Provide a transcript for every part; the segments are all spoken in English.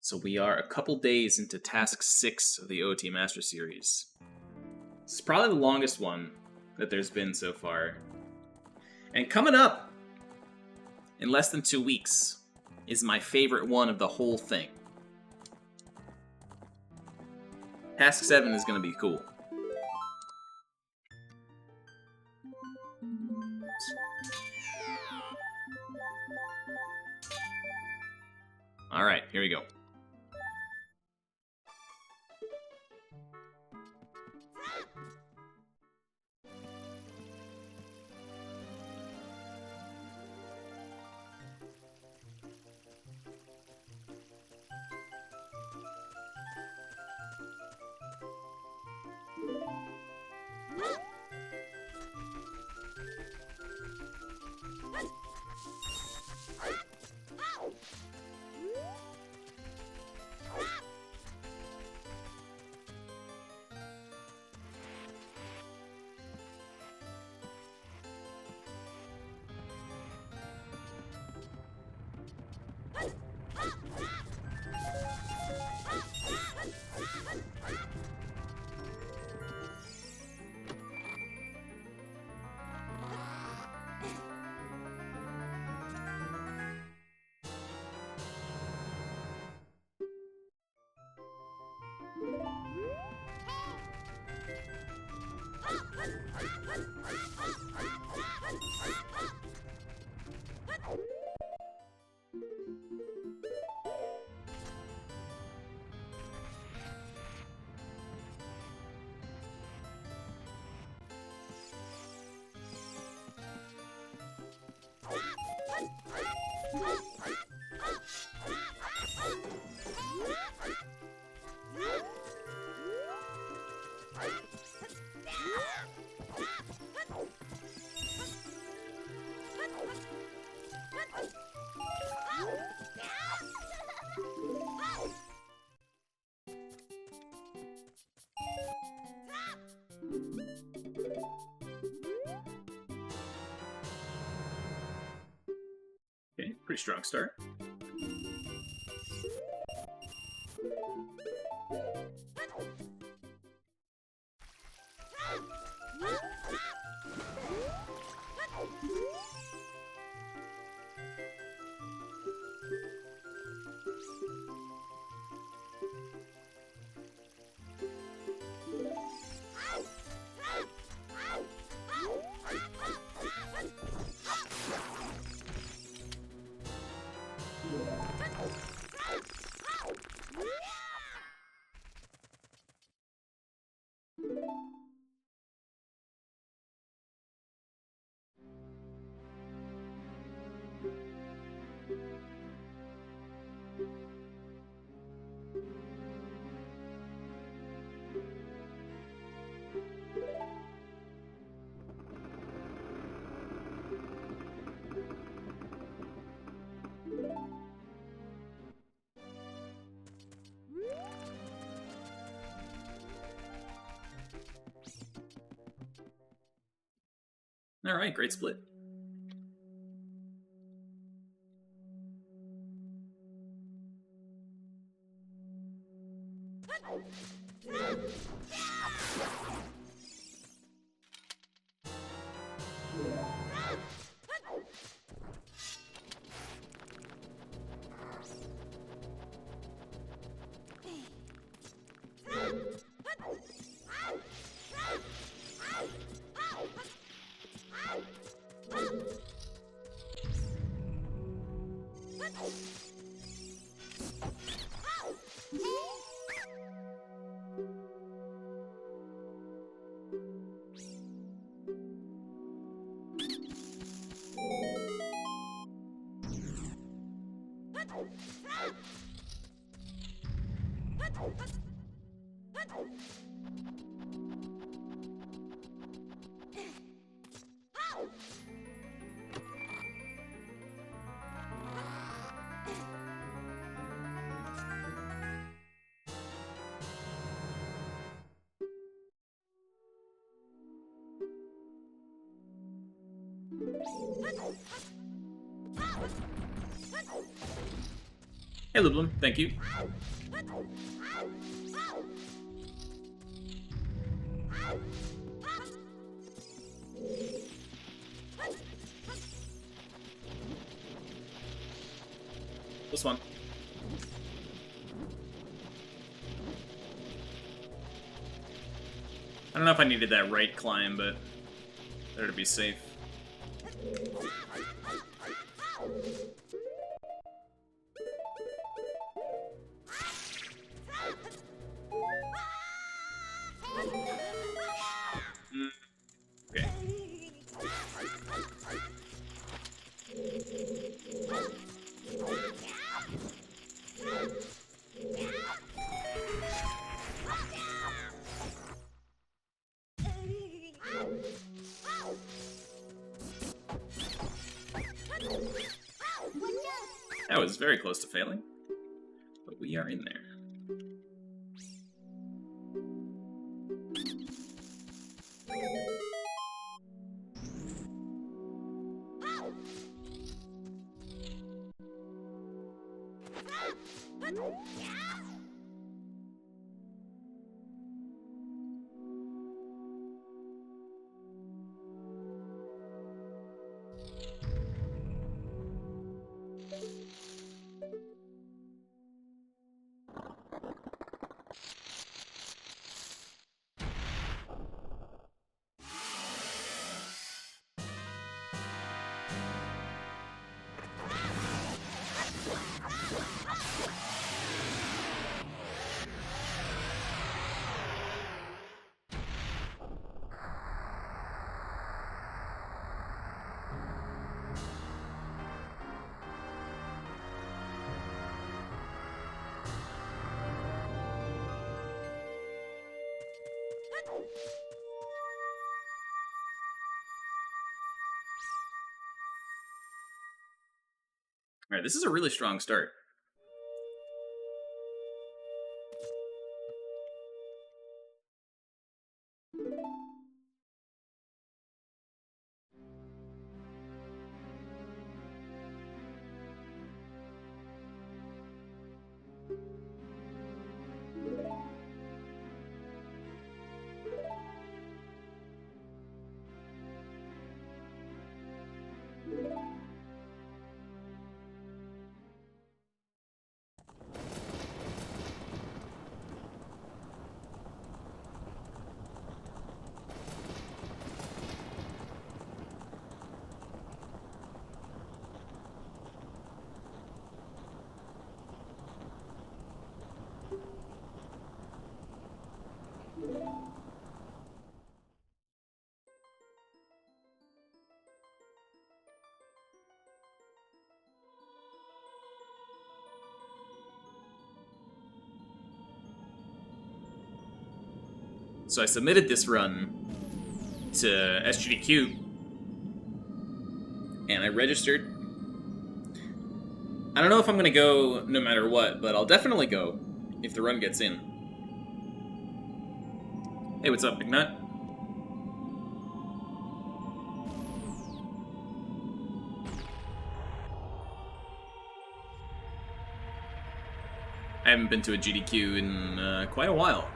So we are a couple days into Task 6 of the OT Master Series. This is probably the longest one that there's been so far. And coming up in less than 2 weeks is my favorite one of the whole thing. Task 7 is going to be cool. Alright, here we go. Okay, pretty strong start. All right, great split. Hey, Lublum, thank you. This one. I don't know if I needed that right climb, but better to be safe. Okay. That was very close to failing, but we are in there. Alright, this is a really strong start. So I submitted this run to SGDQ, and I registered. I don't know if I'm going to go no matter what, but I'll definitely go if the run gets in. Hey, what's up, McNutt? I haven't been to a GDQ in quite a while.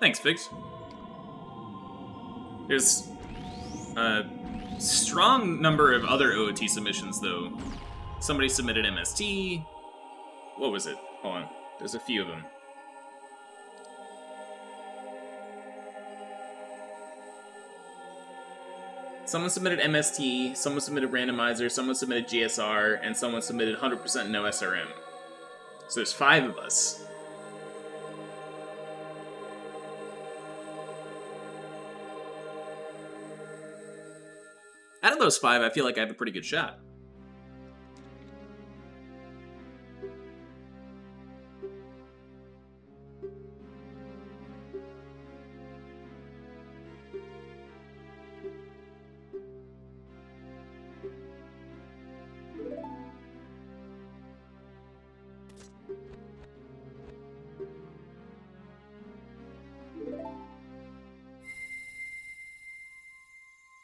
Thanks, Figs. There's a strong number of other OOT submissions, though. Somebody submitted MST. What was it? Hold on. There's a few of them. Someone submitted MST, someone submitted Randomizer, someone submitted GSR, and someone submitted 100% no SRM. So there's 5 of us. Out of those 5, I feel like I have a pretty good shot.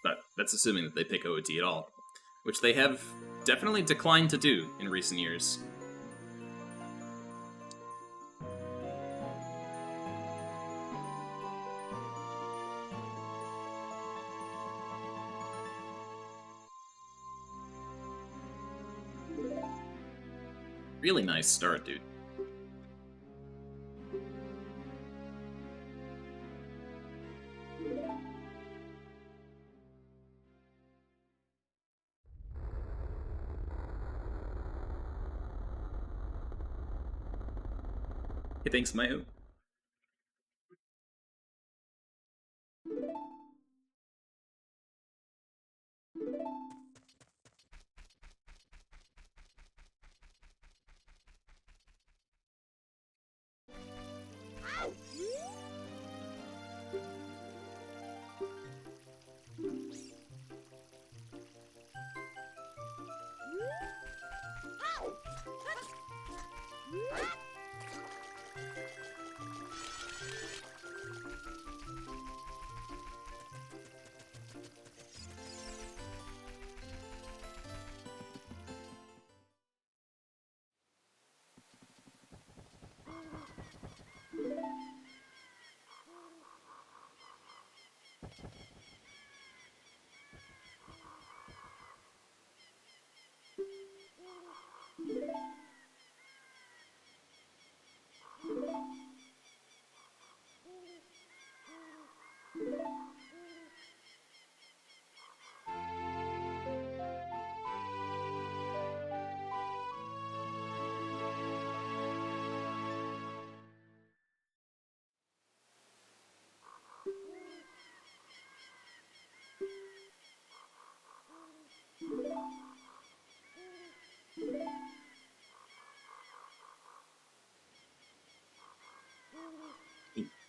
But that's assuming that they pick OOT at all, which they have definitely declined to do in recent years. Really nice start, dude. Hey, thanks, Mayu.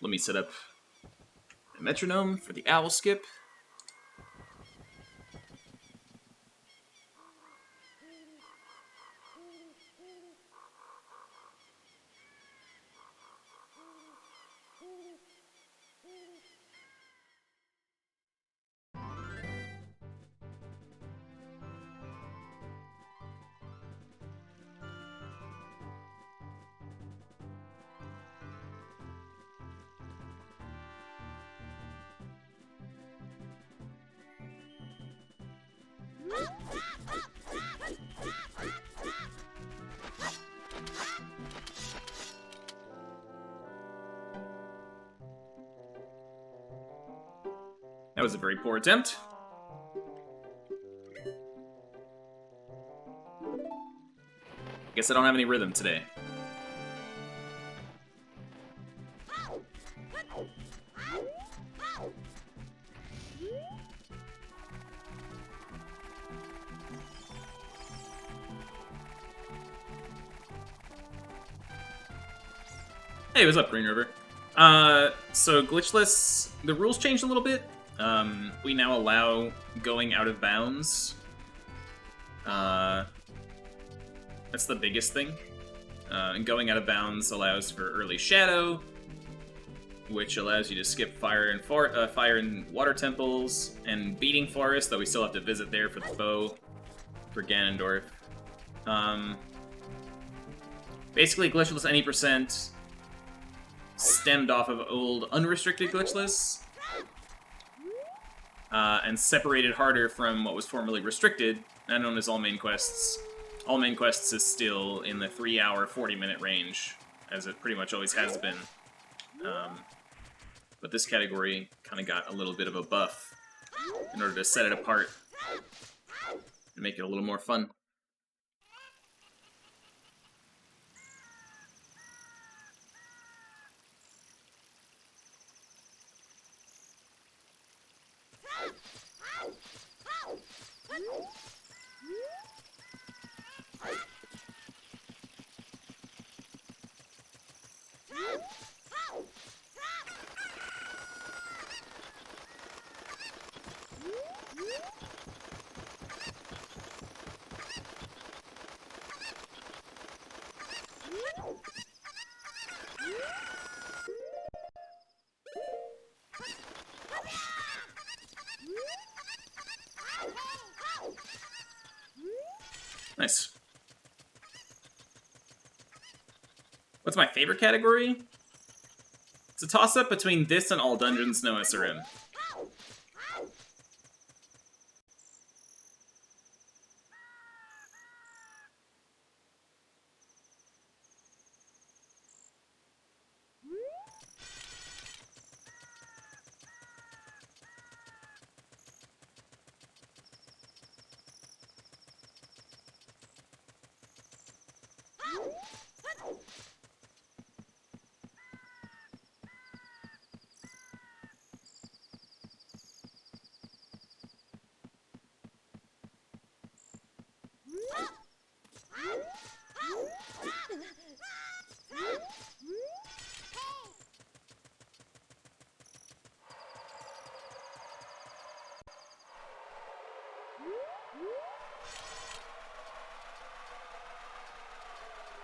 Let me set up a metronome for the owl skip. That was a very poor attempt. Guess I don't have any rhythm today. Hey, what's up, Green River? So Glitchless, the rules changed a little bit. We now allow going out of bounds. That's the biggest thing. And going out of bounds allows for early shadow, which allows you to skip fire and water temples, and beating forest, though we still have to visit there for the bow for Ganondorf. Basically, Glitchless Any percent stemmed off of old unrestricted Glitchless, and separated harder from what was formerly restricted, now known as all main quests. All main quests is still in the 3-hour, 40-minute range, as it pretty much always has been. But this category kind of got a little bit of a buff in order to set it apart and make it a little more fun. Nice. What's my favorite category? It's a toss-up between this and all dungeons, no SRM.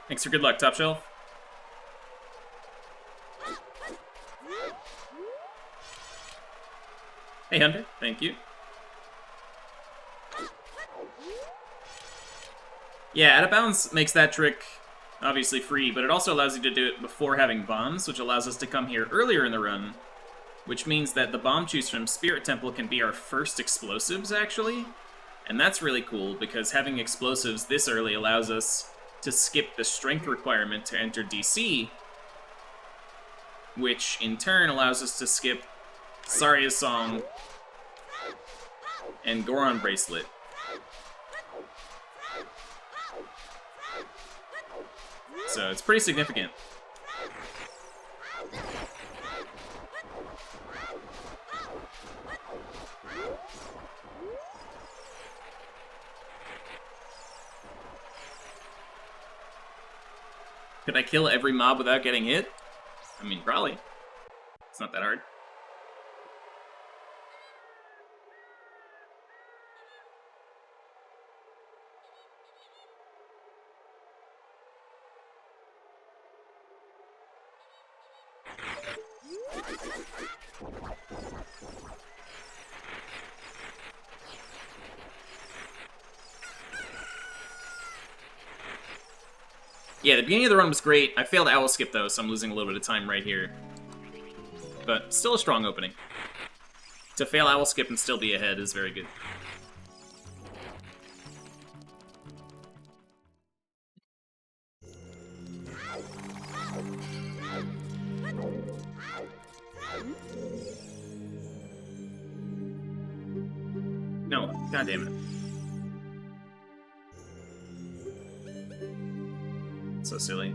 Thanks for good luck, Top Shelf. Hey, Hunter. Thank you. Yeah, Out of Bounds makes that trick obviously free, but it also allows you to do it before having bombs, which allows us to come here earlier in the run, which means that the bomb juice from Spirit Temple can be our first explosives, actually. And that's really cool, because having explosives this early allows us to skip the strength requirement to enter DC, which in turn allows us to skip Saria's Song and Goron Bracelet. So it's pretty significant. Could I kill every mob without getting hit? I mean, probably. It's not that hard. Yeah, the beginning of the run was great. I failed Owl Skip, though, so I'm losing a little bit of time right here. But still a strong opening. To fail Owl Skip and still be ahead is very good. No, god damn it. So silly.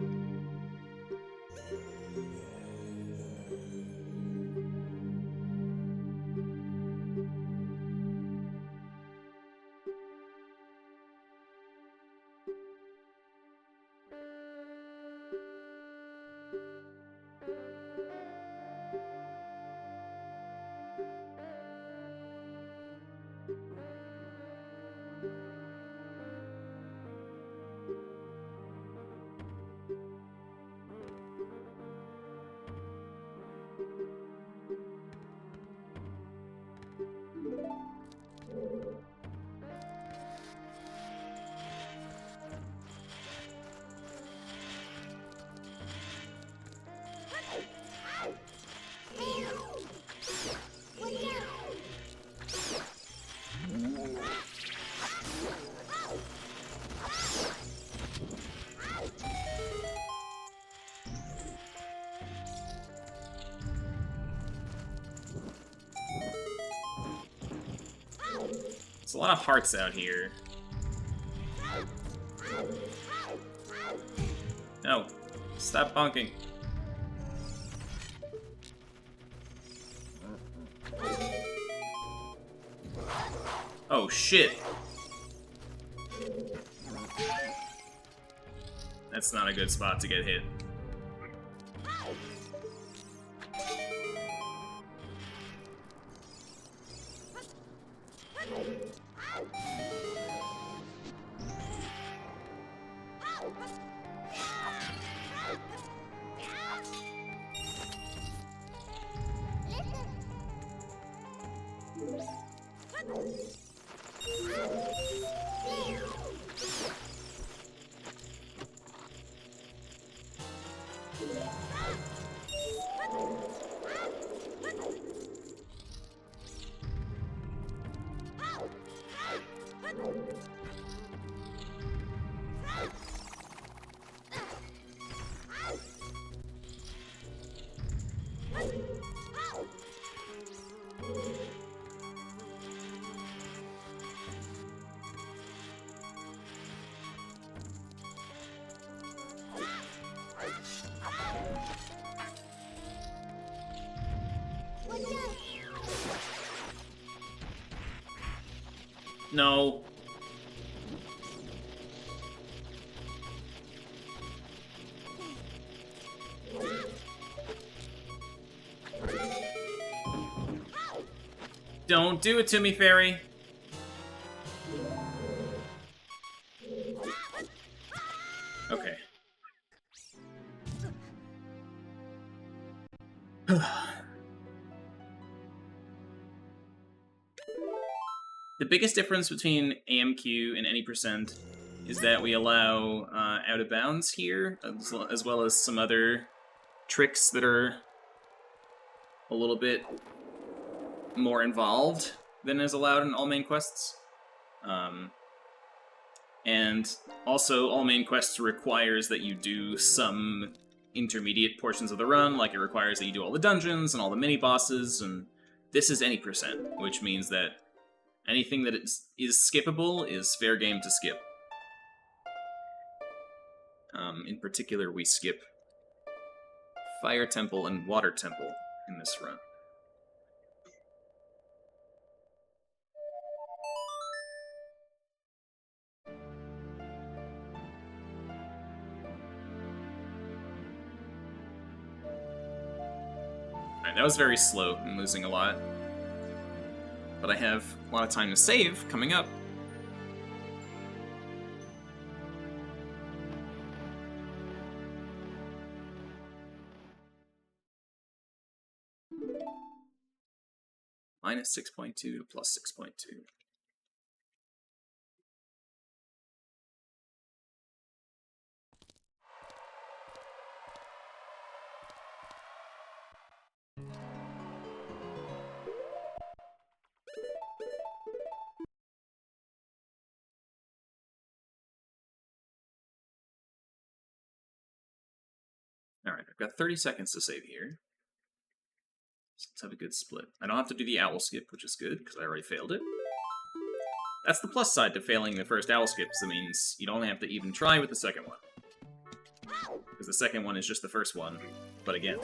There's a lot of hearts out here. No. Stop bonking. Oh shit. That's not a good spot to get hit. No. Don't do it to me, fairy. Okay. The biggest difference between AMQ and any percent is that we allow out of bounds here, as well as some other tricks that are a little bit more involved than is allowed in all main quests. And also, all main quests requires that you do some intermediate portions of the run, like it requires that you do all the dungeons and all the mini-bosses, and this is any percent, which means that anything that is skippable is fair game to skip. In particular, we skip Fire Temple and Water Temple in this run. Alright, that was very slow. I'm losing a lot. But I have a lot of time to save coming up. Minus 6.2 to plus 6.2. Alright, I've got 30 seconds to save here. So let's have a good split. I don't have to do the owl skip, which is good, because I already failed it. That's the plus side to failing the first owl skip, so it means you don't have to even try with the second one. Because the second one is just the first one, but again.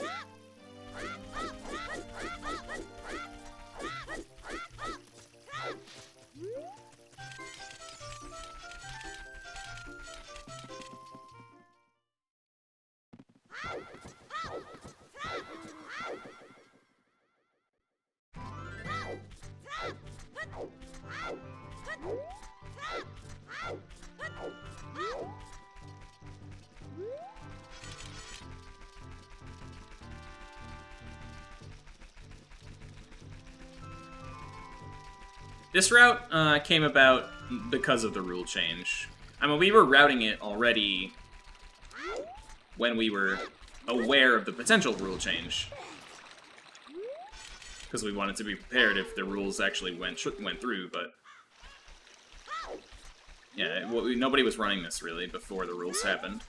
This route came about because of the rule change. I mean, we were routing it already when we were aware of the potential rule change. Because we wanted to be prepared if the rules actually went through, but... yeah, nobody was running this, really, before the rules happened.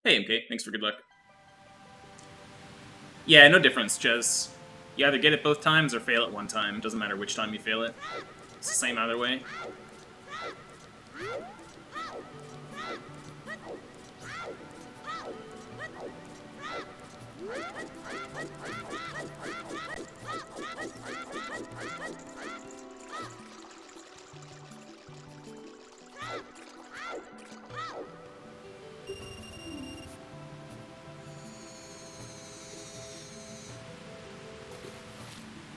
Hey, MK. Thanks for good luck. Yeah, no difference, Jez. You either get it both times or fail it one time. Doesn't matter which time you fail it. It's the same either way.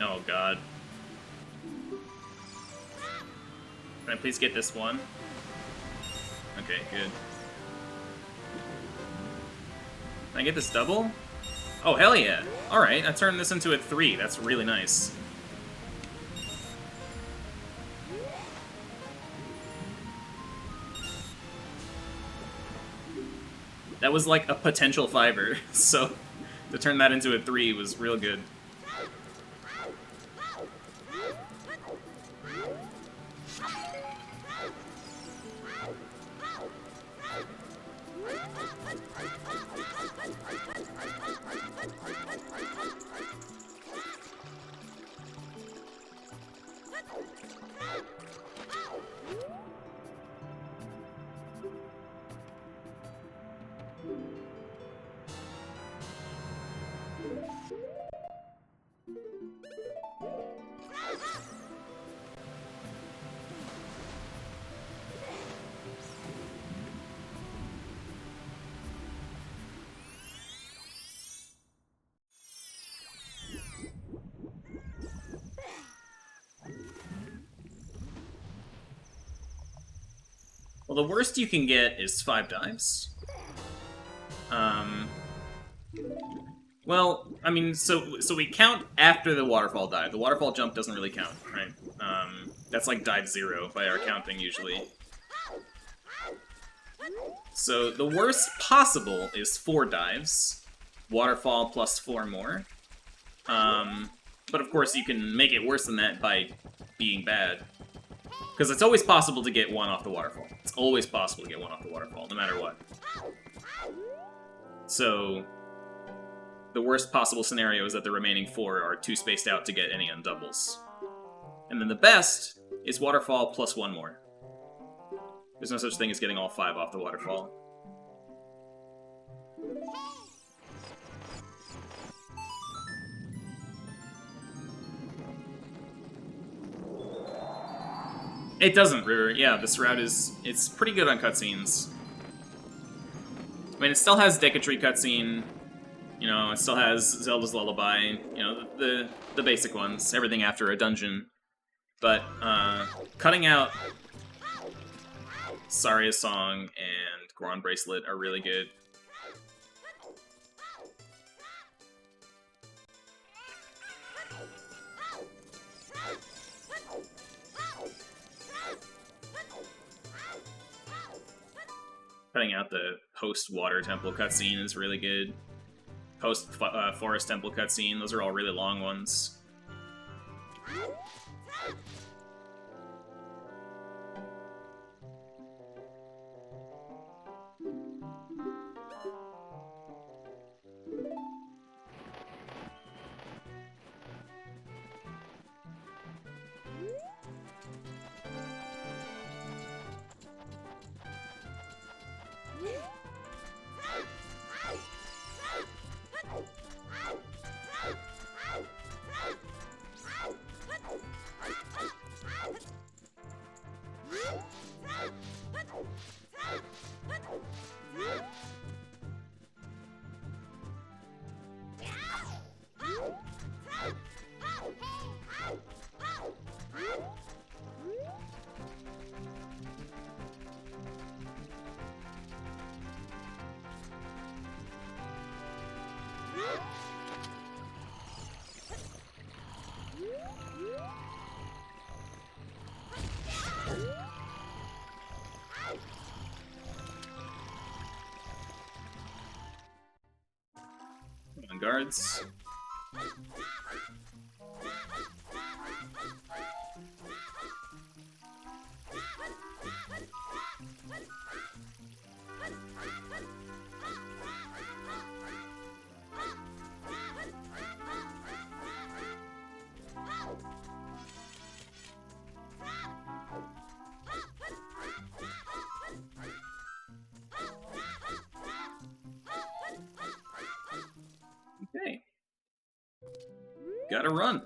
Oh god. Can I please get this one? Okay, good. Can I get this double? Oh, hell yeah. Alright, I turned this into a 3. That's really nice. That was like a potential 5-er, so to turn that into a 3 was real good. Well, the worst you can get is 5 dives. Well, I mean, so we count after the waterfall dive. The waterfall jump doesn't really count, right? That's like dive 0 by our counting, usually. So the worst possible is 4 dives. Waterfall plus 4 more. But of course, you can make it worse than that by being bad. Because it's always possible to get 1 off the waterfall. It's always possible to get 1 off the waterfall, no matter what. So, the worst possible scenario is that the remaining 4 are too spaced out to get any on doubles. And then the best is waterfall plus 1 more. There's no such thing as getting all 5 off the waterfall. It doesn't, River. Yeah, this route it's pretty good on cutscenes. I mean, it still has Decatry cutscene, you know, it still has Zelda's Lullaby, you know, the basic ones, everything after a dungeon. But, cutting out Saria's Song and Goron Bracelet are really good. Cutting out the post-Water Temple cutscene is really good. Post-Forest Temple cutscene, those are all really long ones. Come on, guards. Gotta run.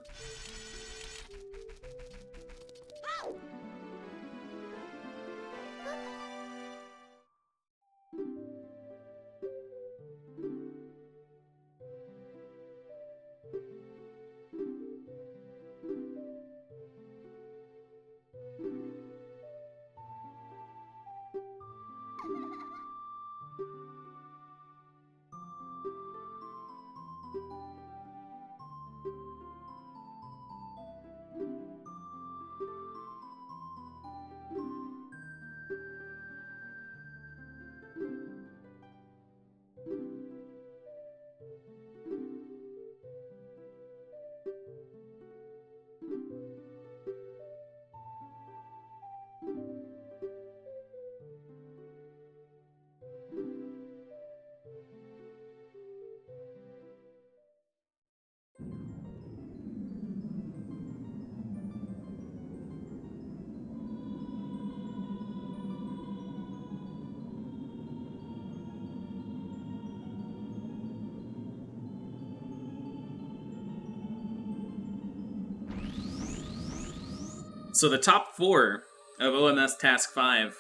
So the top 4 of OMS Task 5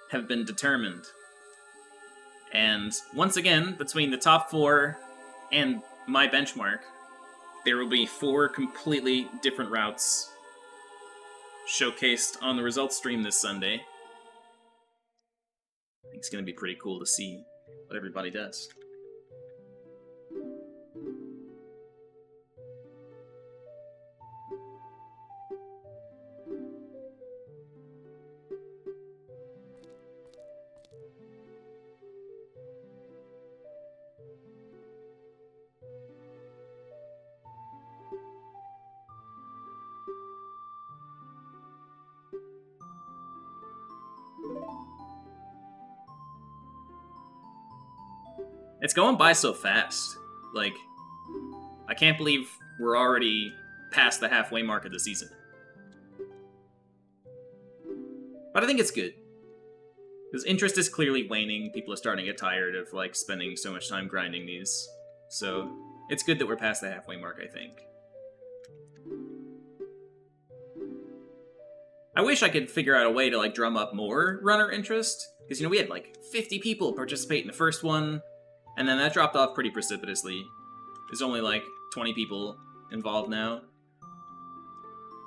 have been determined. And once again, between the top 4 and my benchmark, there will be 4 completely different routes showcased on the results stream this Sunday. I think it's going to be pretty cool to see what everybody does. It's going by so fast. Like, I can't believe we're already past the halfway mark of the season. But I think it's good. Because interest is clearly waning. People are starting to get tired of, like, spending so much time grinding these. So, it's good that we're past the halfway mark, I think. I wish I could figure out a way to, like, drum up more runner interest. Because, you know, we had, like, 50 people participate in the first one. And then that dropped off pretty precipitously. There's only like 20 people involved now.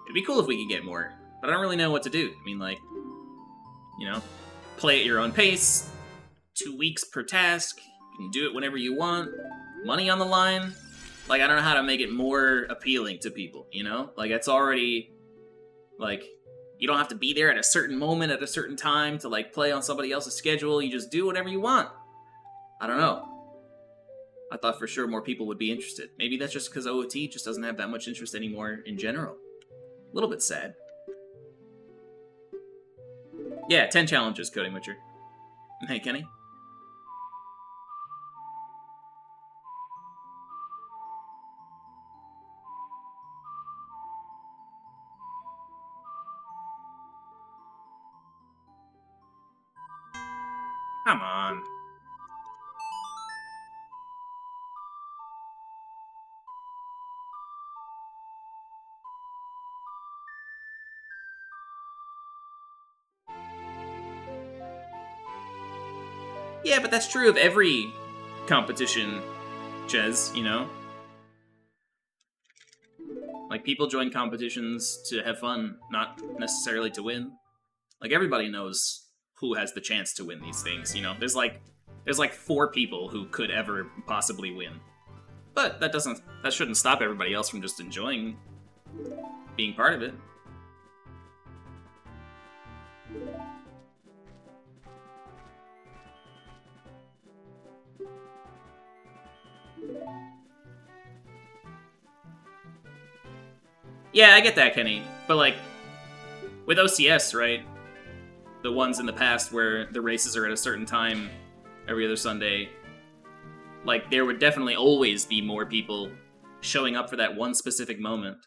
It'd be cool if we could get more, but I don't really know what to do. I mean, like, you know, play at your own pace, 2 weeks per task, you can do it whenever you want, money on the line. Like, I don't know how to make it more appealing to people, you know? Like, it's already, like, you don't have to be there at a certain moment at a certain time to, like, play on somebody else's schedule. You just do whatever you want. I don't know. I thought for sure more people would be interested. Maybe that's just because OOT just doesn't have that much interest anymore in general. A little bit sad. Yeah, 10 challenges, Coding Witcher. Hey, Kenny. Come on. Yeah, but that's true of every competition, Ches, you know? Like, people join competitions to have fun, not necessarily to win. Like, everybody knows who has the chance to win these things, you know? There's like 4 people who could ever possibly win. But that shouldn't stop everybody else from just enjoying being part of it. Yeah, I get that, Kenny. But, like, with OCS, right? The ones in the past where the races are at a certain time every other Sunday, like, there would definitely always be more people showing up for that one specific moment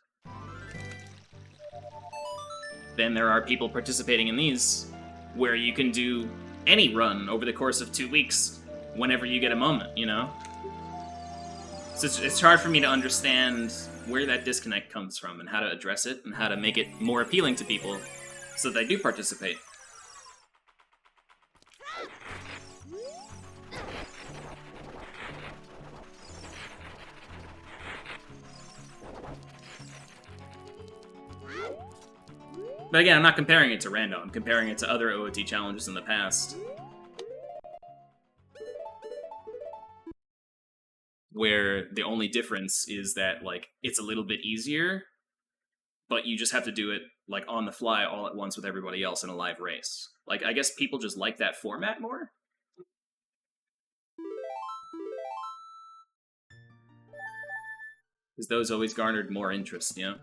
than there are people participating in these, where you can do any run over the course of 2 weeks whenever you get a moment, you know? So it's hard for me to understand where that disconnect comes from and how to address it and how to make it more appealing to people so they do participate. But again, I'm not comparing it to Rando, I'm comparing it to other OOT challenges in the past. Where the only difference is that, like, it's a little bit easier, but you just have to do it, like, on the fly all at once with everybody else in a live race. Like, I guess people just like that format more? Because those always garnered more interest, you know?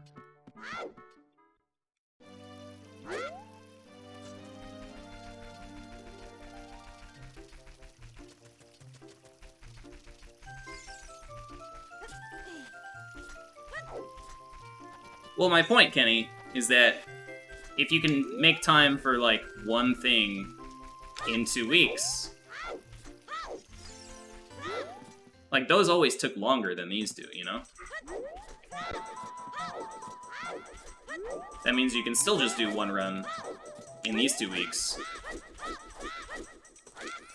Well, my point, Kenny, is that if you can make time for, like, one thing in 2 weeks, like, those always took longer than these do, you know? That means you can still just do one run in these 2 weeks.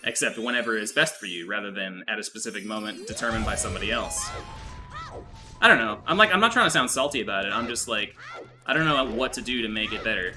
Except whenever is best for you, rather than at a specific moment determined by somebody else. I don't know. I'm not trying to sound salty about it. I'm just like, I don't know what to do to make it better.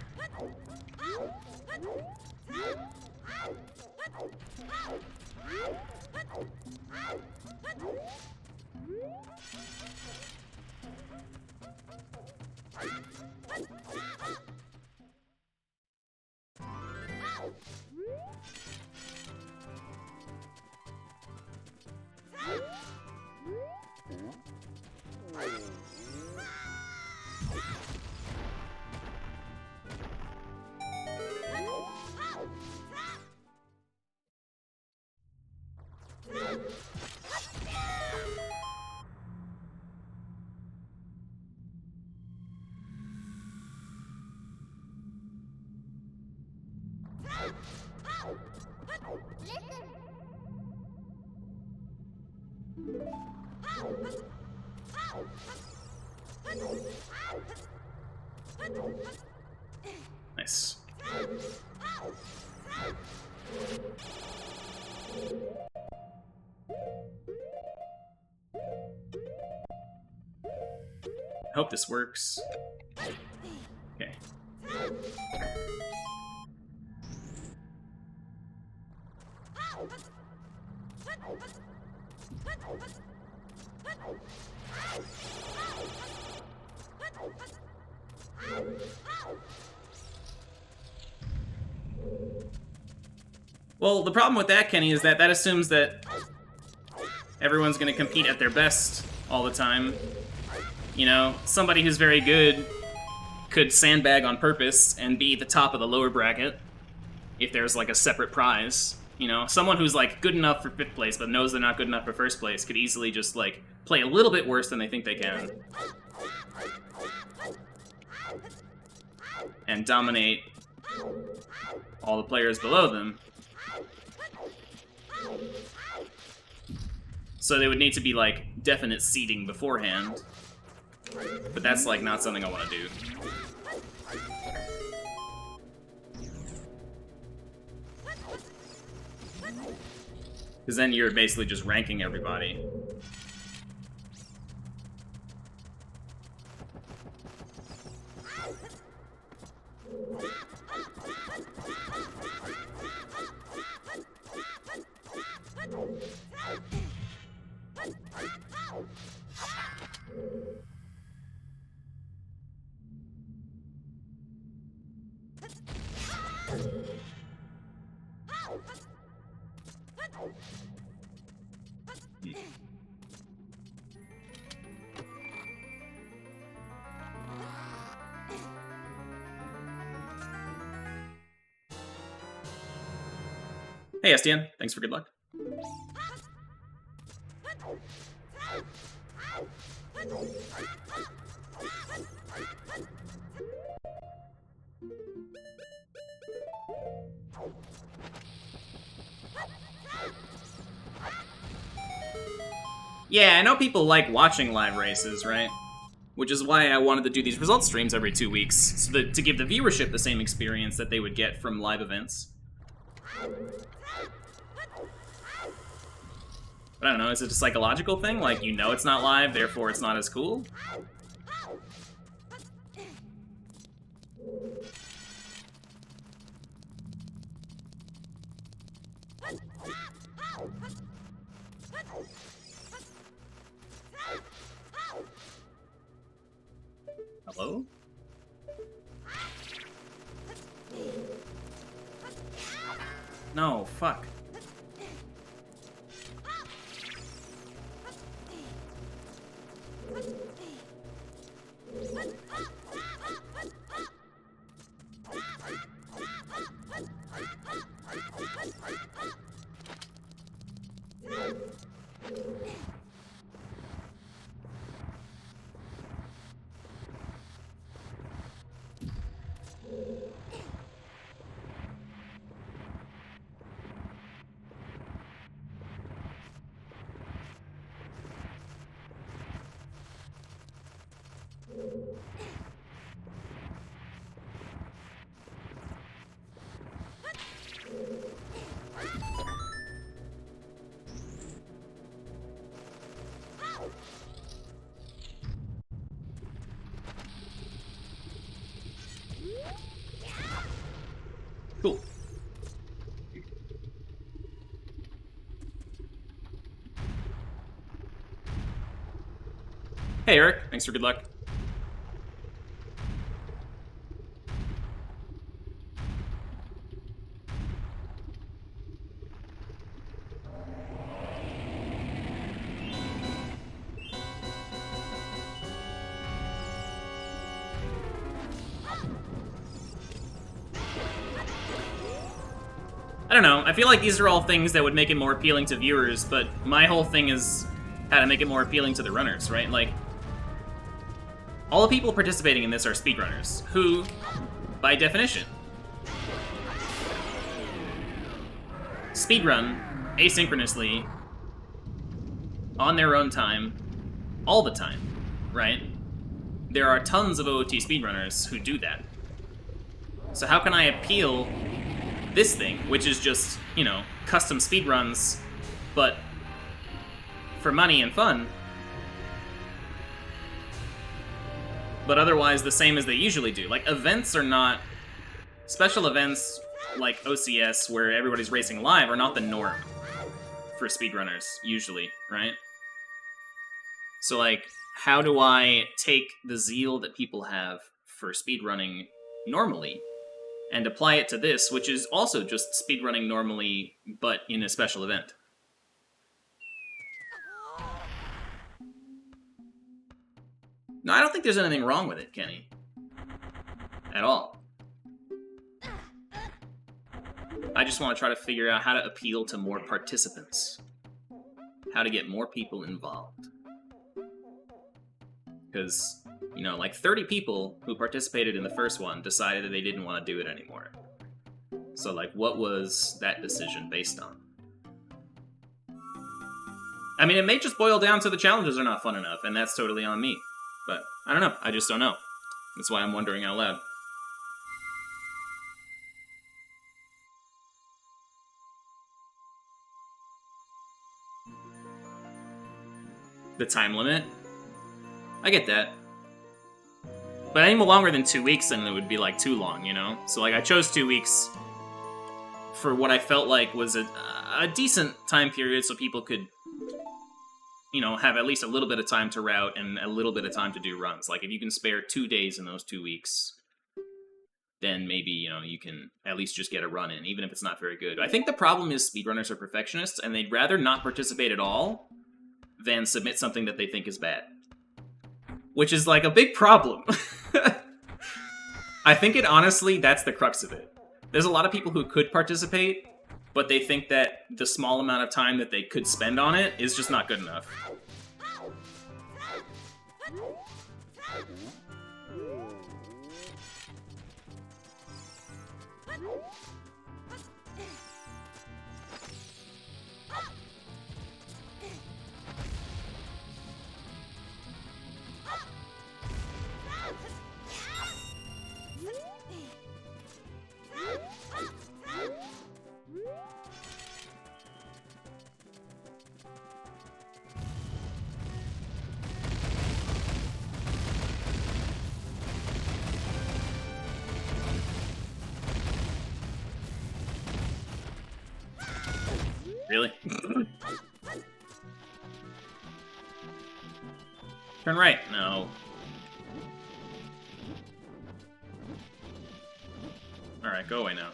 Nice. I hope this works. Okay. Well, the problem with that, Kenny, is that that assumes that everyone's going to compete at their best all the time. You know, somebody who's very good could sandbag on purpose and be the top of the lower bracket if there's, like, a separate prize. You know, someone who's, like, good enough for 5th place but knows they're not good enough for 1st place could easily just, like, play a little bit worse than they think they can. And dominate all the players below them. So they would need to be, like, definite seeding beforehand. But that's, like, not something I want to do. Because then you're basically just ranking everybody. Hey, SDN. Thanks for good luck. Yeah, I know people like watching live races, right? which is why I wanted to do these results streams every 2 weeks, so that, to give the viewership the same experience that they would get from live events. But I don't know, is it a psychological thing? Like, you know it's not live, therefore it's not as cool? Hello? No, fuck. Cool. Hey, Eric. Thanks for good luck. I don't know, I feel like these are all things that would make it more appealing to viewers, but my whole thing is how to make it more appealing to the runners, right? Like, all the people participating in this are speedrunners, who, by definition, speedrun asynchronously, on their own time, all the time, right? There are tons of OOT speedrunners who do that. So how can I appeal this thing, which is just, you know, custom speedruns, but for money and fun, but otherwise the same as they usually do. Like, events are not... Special events like OCS, where everybody's racing live, are not the norm for speedrunners, usually, right? So, like, how do I take the zeal that people have for speedrunning normally and apply it to this, which is also just speedrunning normally, but in a special event? No, I don't think there's anything wrong with it, Kenny. At all. I just want to try to figure out how to appeal to more participants. How to get more people involved. Because, you know, like 30 people who participated in the first one decided that they didn't want to do it anymore. So, like, what was that decision based on? I mean, it may just boil down to the challenges are not fun enough, and that's totally on me. But, I don't know. I just don't know. That's why I'm wondering out loud. The time limit? I get that. But any longer than 2 weeks, then it would be, like, too long, you know? So, like, I chose 2 weeks for what I felt like was a decent time period so people could, you know, have at least a little bit of time to route and a little bit of time to do runs. Like, if you can spare 2 days in those 2 weeks, then maybe, you know, you can at least just get a run in, even if it's not very good. I think the problem is speedrunners are perfectionists, and they'd rather not participate at all than submit something that they think is bad. Which is, like, a big problem. I think honestly, that's the crux of it. There's a lot of people who could participate, but they think that the small amount of time that they could spend on it is just not good enough. Really? Turn right. No. Alright, go away now.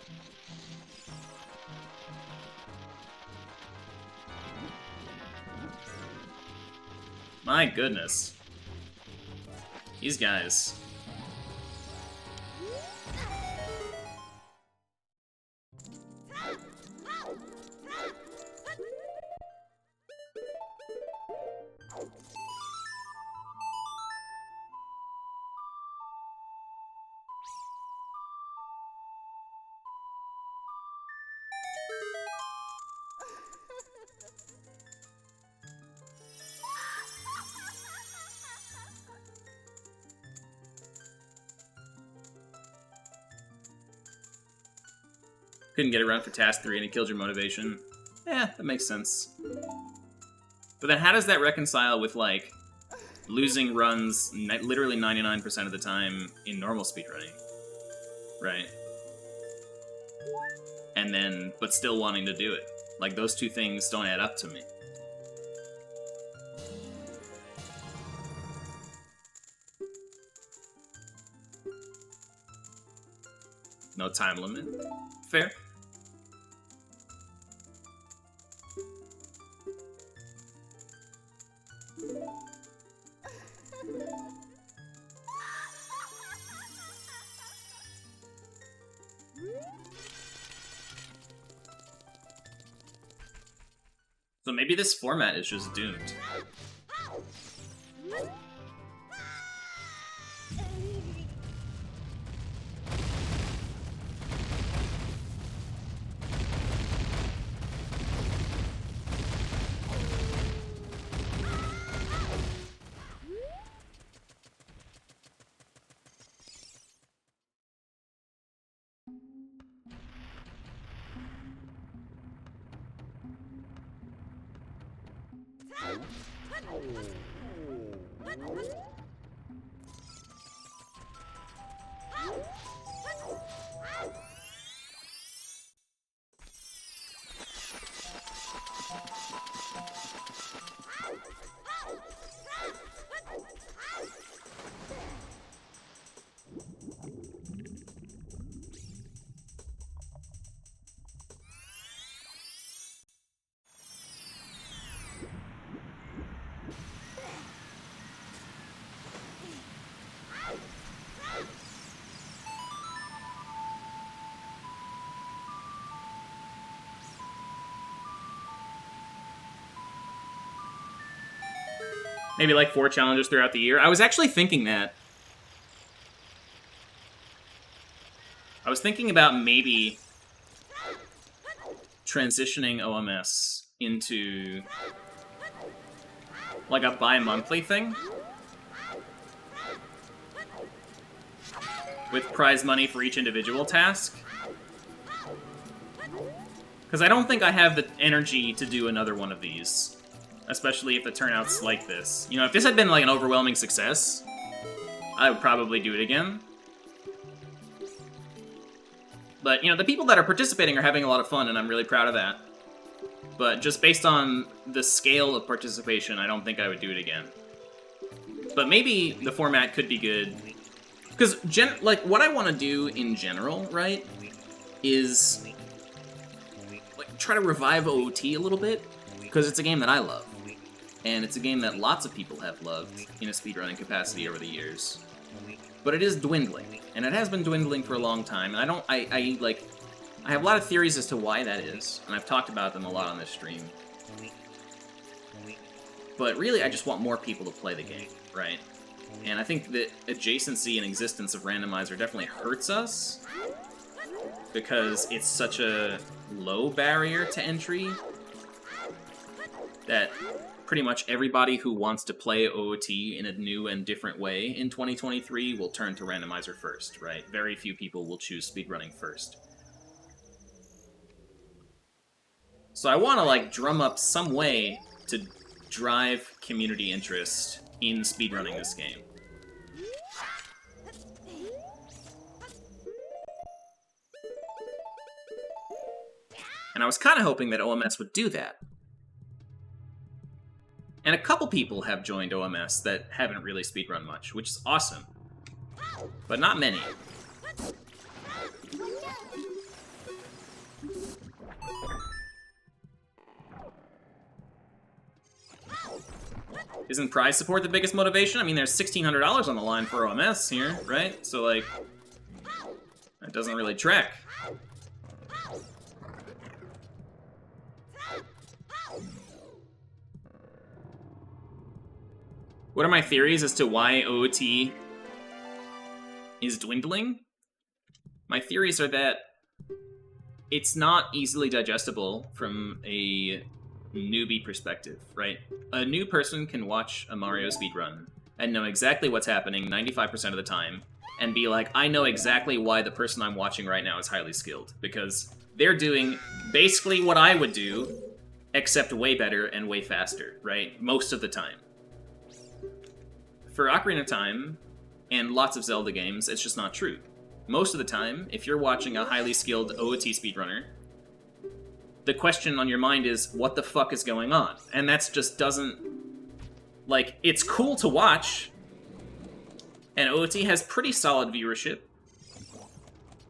My goodness. These guys. Couldn't get around for task 3 and it killed your motivation. Yeah, that makes sense. But then how does that reconcile with, like, losing runs literally 99% of the time in normal speedrunning? Right? And then, but still wanting to do it. Like, those two things don't add up to me. No time limit. Fair. So maybe this format is just doomed. Maybe like 4 challenges throughout the year. I was actually thinking that. I was thinking about maybe transitioning OMS into like a bi-monthly thing with prize money for each individual task. Because I don't think I have the energy to do another one of these. Especially if the turnout's like this. You know, if this had been like an overwhelming success, I would probably do it again. But, you know, the people that are participating are having a lot of fun, and I'm really proud of that. But just based on the scale of participation, I don't think I would do it again. But maybe the format could be good. Because, like, what I want to do in general, right, is like try to revive OOT a little bit. Because it's a game that I love. And it's a game that lots of people have loved in a speedrunning capacity over the years. But it is dwindling, and it has been dwindling for a long time, and I have a lot of theories as to why that is, and I've talked about them a lot on this stream. But really, I just want more people to play the game, right? And I think that adjacency and existence of randomizer definitely hurts us, because it's such a low barrier to entry that pretty much everybody who wants to play OOT in a new and different way in 2023 will turn to randomizer first, right? Very few people will choose speedrunning first. So I want to, like, drum up some way to drive community interest in speedrunning this game. And I was kind of hoping that OMS would do that. And a couple people have joined OMS that haven't really speedrun much, which is awesome. But not many. Isn't prize support the biggest motivation? I mean, there's $1,600 on the line for OMS here, right? So, like, that doesn't really track. What are my theories as to why OOT is dwindling? My theories are that it's not easily digestible from a newbie perspective, right? A new person can watch a Mario speedrun and know exactly what's happening 95% of the time and be like, I know exactly why the person I'm watching right now is highly skilled, because they're doing basically what I would do, except way better and way faster, right? Most of the time. For Ocarina of Time and lots of Zelda games, it's just not true. Most of the time, if you're watching a highly skilled OOT speedrunner, the question on your mind is, what the fuck is going on? And that's just doesn't... Like, it's cool to watch, and OOT has pretty solid viewership,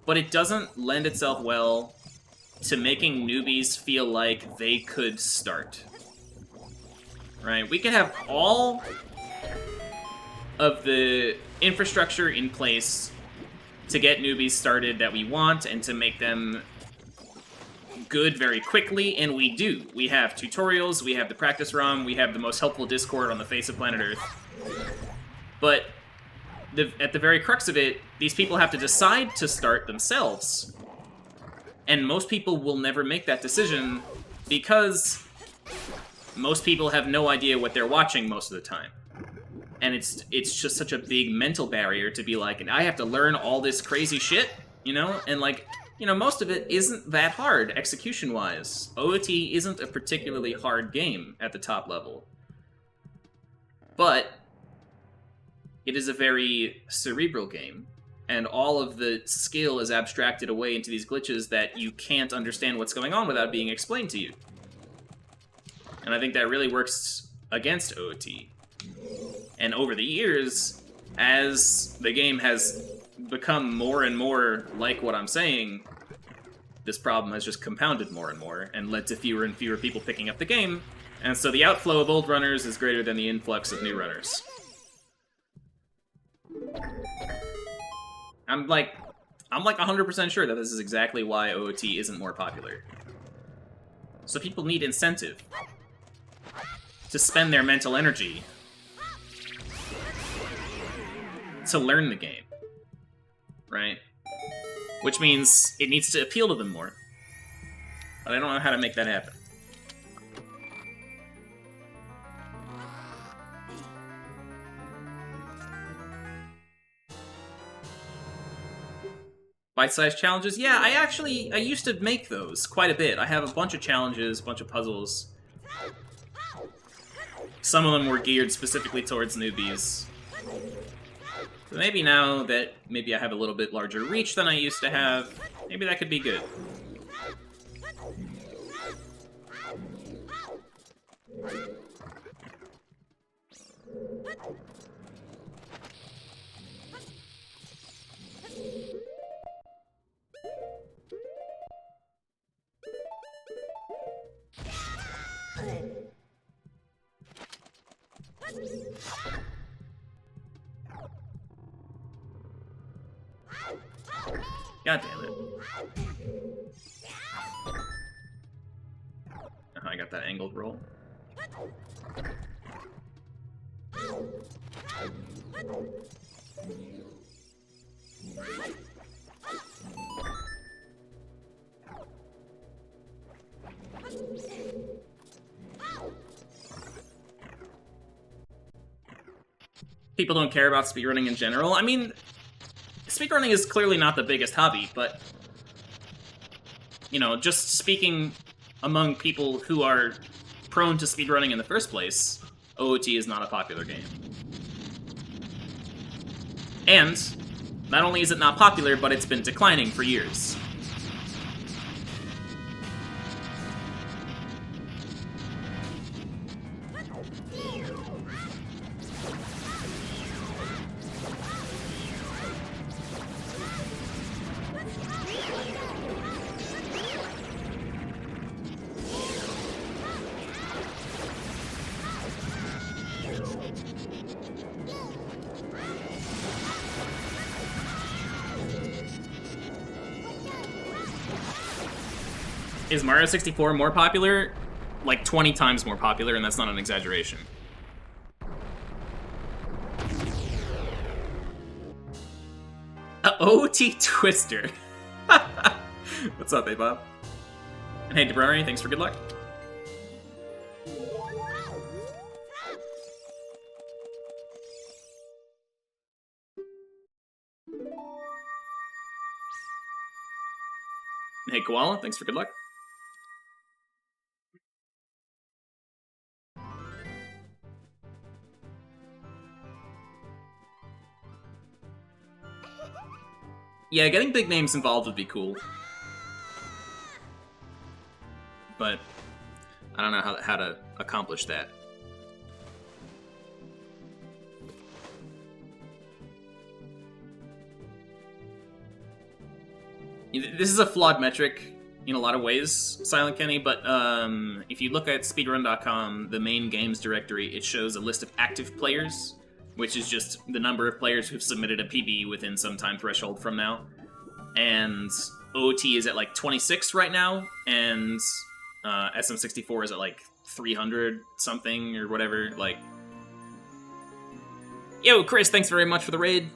but it doesn't lend itself well to making newbies feel like they could start. Right? We could have all of the infrastructure in place to get newbies started that we want and to make them good very quickly, and we do. We have tutorials, we have the practice ROM, we have the most helpful Discord on the face of planet Earth. But at the very crux of it, these people have to decide to start themselves. And most people will never make that decision because most people have no idea what they're watching most of the time. And it's just such a big mental barrier to be like, and I have to learn all this crazy shit, you know? And like, you know, most of it isn't that hard, execution-wise. OOT isn't a particularly hard game at the top level. But it is a very cerebral game, and all of the skill is abstracted away into these glitches that you can't understand what's going on without being explained to you. And I think that really works against OOT. And over the years, as the game has become more and more like what I'm saying, this problem has just compounded more and more, and led to fewer and fewer people picking up the game, and so the outflow of old runners is greater than the influx of new runners. I'm like 100% sure that this is exactly why OOT isn't more popular. So people need incentive to spend their mental energy to learn the game, right? Which means it needs to appeal to them more. But I don't know how to make that happen. Bite-sized challenges? Yeah, I used to make those quite a bit. I have a bunch of challenges, a bunch of puzzles. Some of them were geared specifically towards newbies. But maybe now that maybe I have a little bit larger reach than I used to have, maybe that could be good. God damn it. Oh, I got that angled roll. People don't care about speedrunning in general. I mean, speedrunning is clearly not the biggest hobby, but, you know, just speaking among people who are prone to speedrunning in the first place, OOT is not a popular game. And not only is it not popular, but it's been declining for years. Is Mario 64 more popular? Like 20 times more popular, and that's not an exaggeration. OT Twister. What's up, hey Bob? And hey Debrari, thanks for good luck. And hey Koala, thanks for good luck. Yeah, getting big names involved would be cool. But I don't know how to accomplish that. This is a flawed metric in a lot of ways, Silent Kenny, but if you look at speedrun.com, the main games directory, it shows a list of active players, which is just the number of players who've submitted a PB within some time threshold from now. And OT is at like 26 right now, and SM64 is at like 300 something or whatever. Like, yo, Chris, thanks very much for the raid.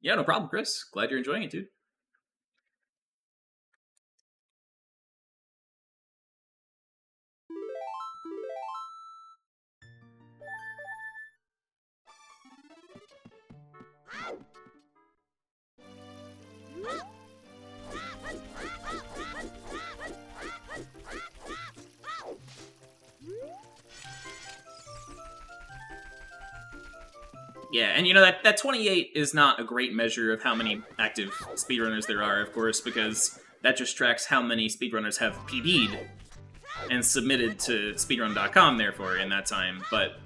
Yeah, no problem, Chris. Glad you're enjoying it, dude. Yeah, and you know, that 28 is not a great measure of how many active speedrunners there are, of course, because that just tracks how many speedrunners have PB'd and submitted to speedrun.com, therefore, in that time. But,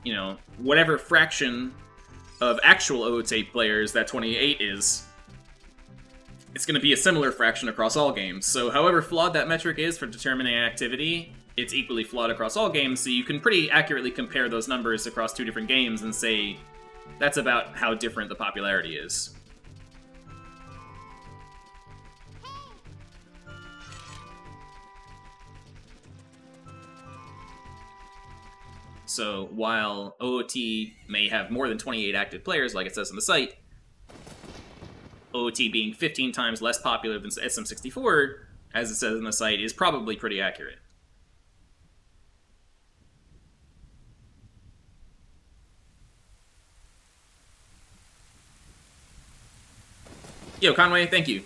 you know, whatever fraction of actual OT players that 28 is, it's going to be a similar fraction across all games. So however flawed that metric is for determining activity, it's equally flawed across all games, so you can pretty accurately compare those numbers across two different games and say that's about how different the popularity is. So while OOT may have more than 28 active players, like it says on the site, OOT being 15 times less popular than SM64, as it says on the site, is probably pretty accurate. Yo, Conway, thank you.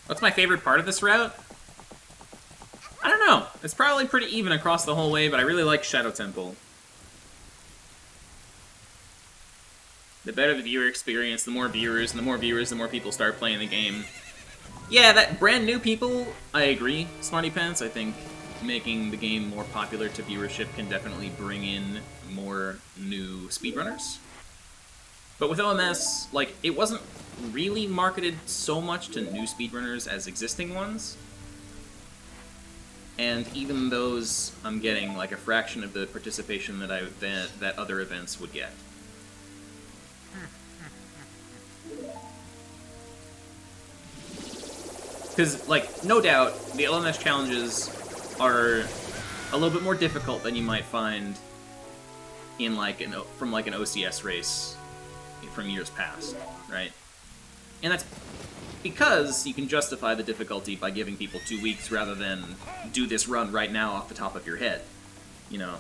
What's my favorite part of this route? I don't know. It's probably pretty even across the whole way, but I really like Shadow Temple. The better the viewer experience, the more viewers, and the more viewers, the more people start playing the game. Yeah, that brand new people, I agree, Smarty Pants. I think making the game more popular to viewership can definitely bring in more new speedrunners. But with OMS, like, it wasn't really marketed so much to new speedrunners as existing ones. And even those, I'm getting like a fraction of the participation that other events would get. Because, like, no doubt, the LMS challenges are a little bit more difficult than you might find in from an OCS race from years past, right? And that's because you can justify the difficulty by giving people 2 weeks rather than do this run right now off the top of your head, you know?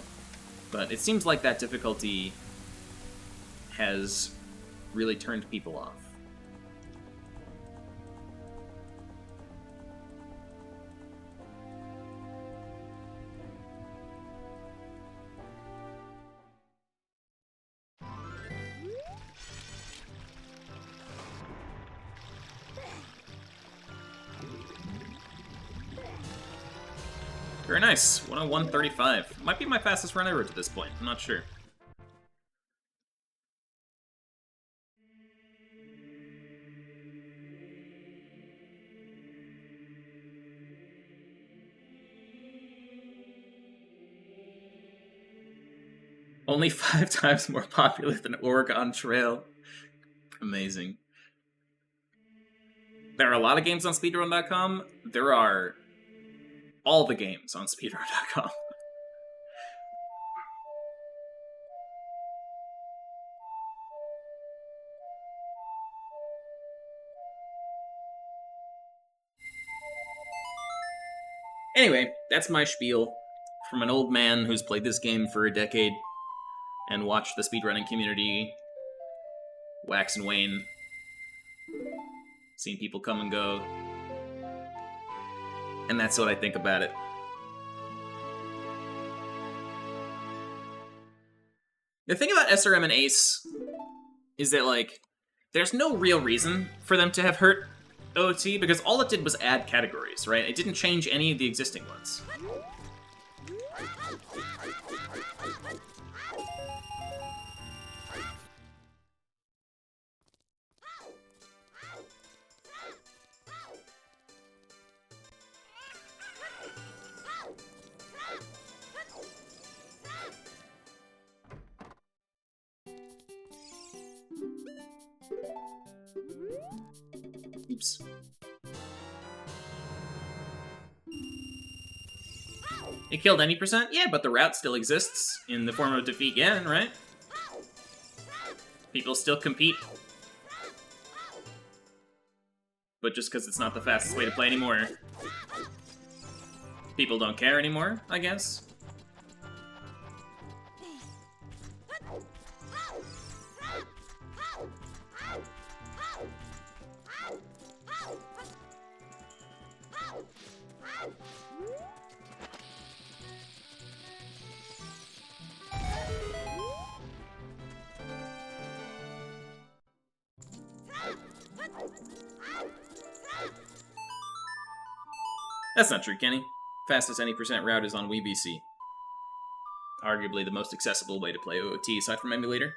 But it seems like that difficulty has really turned people off. Very nice. 101.35. Might be my fastest run ever to this point. I'm not sure. Only 5 times more popular than Oregon Trail. Amazing. There are a lot of games on speedrun.com. There are all the games on speedrun.com. Anyway, that's my spiel from an old man who's played this game for a decade and watched the speedrunning community wax and wane. Seen people come and go. And that's what I think about it. The thing about SRM and Ace is that, like, there's no real reason for them to have hurt OT, because all it did was add categories, right? It didn't change any of the existing ones. Oops. It killed any percent? Yeah, but the route still exists in the form of defeat Ganon, right? People still compete. But just because it's not the fastest way to play anymore, people don't care anymore, I guess. That's not true, Kenny. Fastest any percent route is on WeBC. Arguably the most accessible way to play OOT aside from emulator.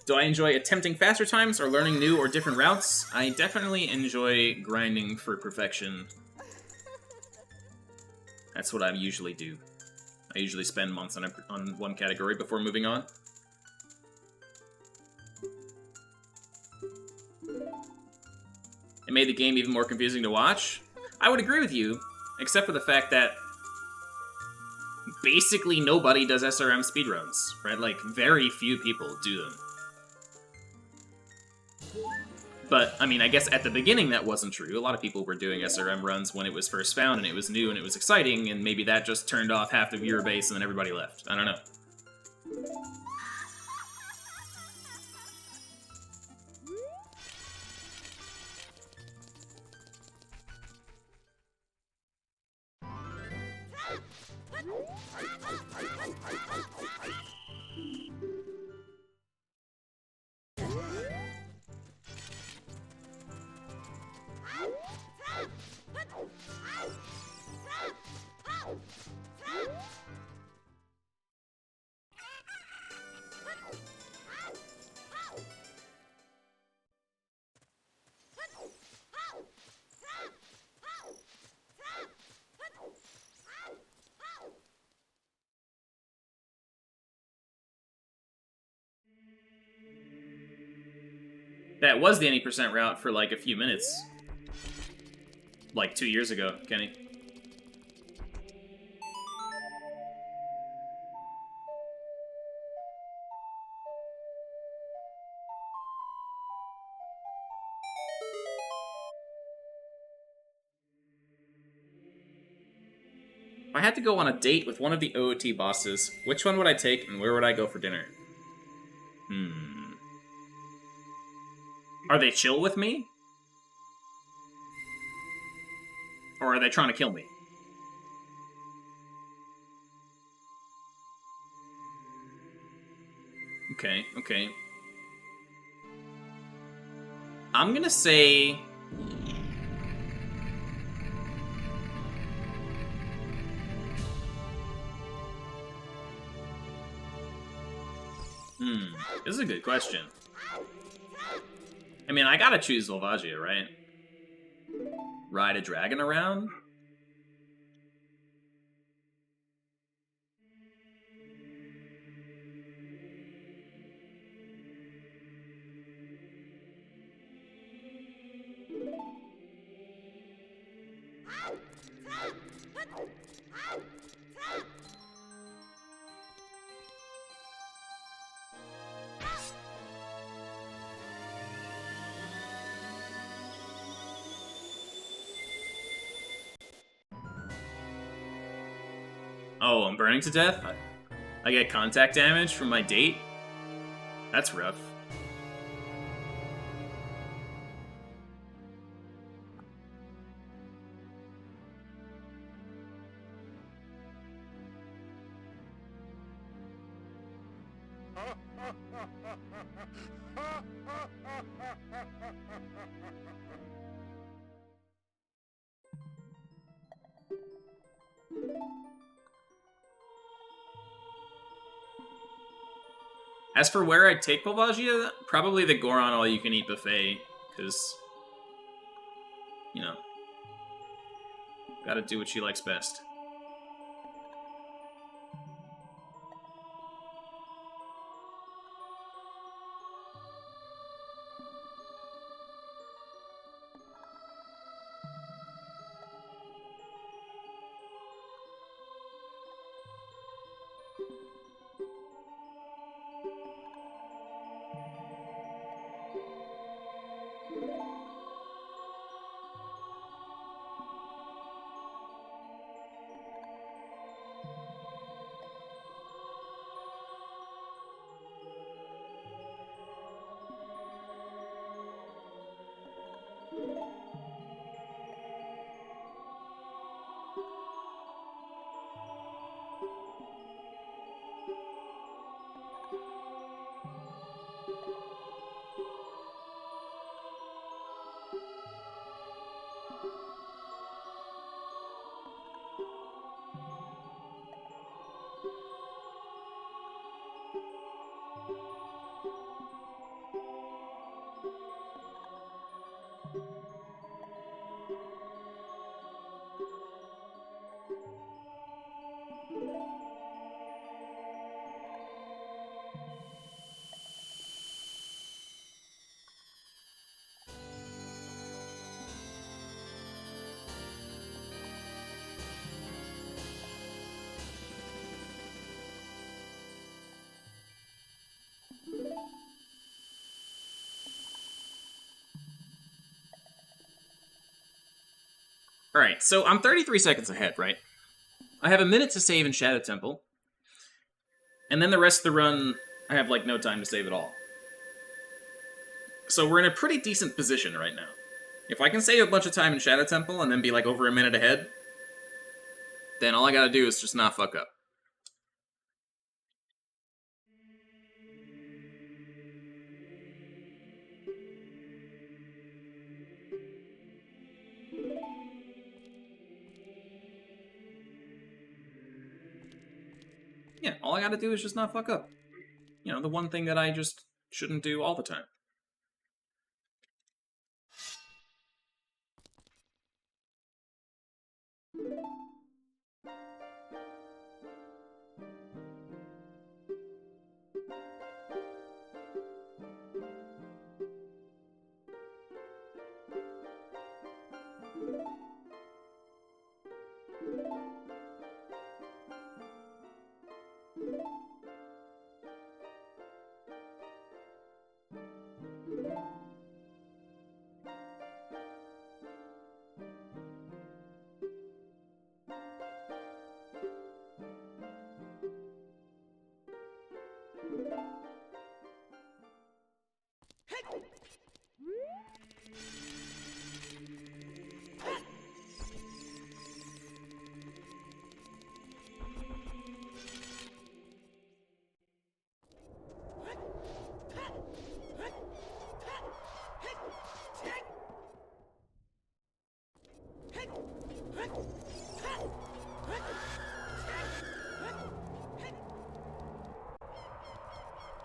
Do I enjoy attempting faster times or learning new or different routes? I definitely enjoy grinding for perfection. That's what I usually do. I usually spend months on one category before moving on. It made the game even more confusing to watch. I would agree with you, except for the fact that basically nobody does SRM speedruns, right? Like, very few people do them. But, I mean, I guess at the beginning that wasn't true. A lot of people were doing SRM runs when it was first found, and it was new and it was exciting, and maybe that just turned off half the viewer base and then everybody left. I don't know. That was the any percent route for like a few minutes. Like 2 years ago, Kenny. If I had to go on a date with one of the OOT bosses, which one would I take and where would I go for dinner? Are they chill with me? Or are they trying to kill me? Okay, okay. I'm gonna say... This is a good question. I mean, I gotta choose Volvagia, right? Ride a dragon around? Oh, I'm burning to death? I get contact damage from my date? That's rough. As for where I'd take Volvagia, probably the Goron all-you-can-eat buffet, because, you know, gotta do what she likes best. Alright, so I'm 33 seconds ahead, right? I have a minute to save in Shadow Temple. And then the rest of the run, I have, like, no time to save at all. So we're in a pretty decent position right now. If I can save a bunch of time in Shadow Temple and then be, like, over a minute ahead, then all I gotta do is just not fuck up. Yeah, all I gotta do is just not fuck up. You know, the one thing that I just shouldn't do all the time.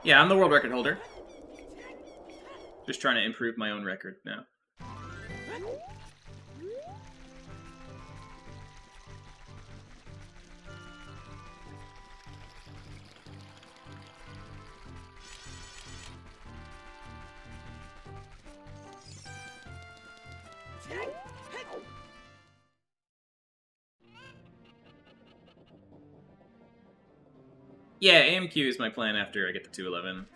Yeah, I'm the world record holder. Just trying to improve my own record now. Yeah, AMQ is my plan after I get to 211.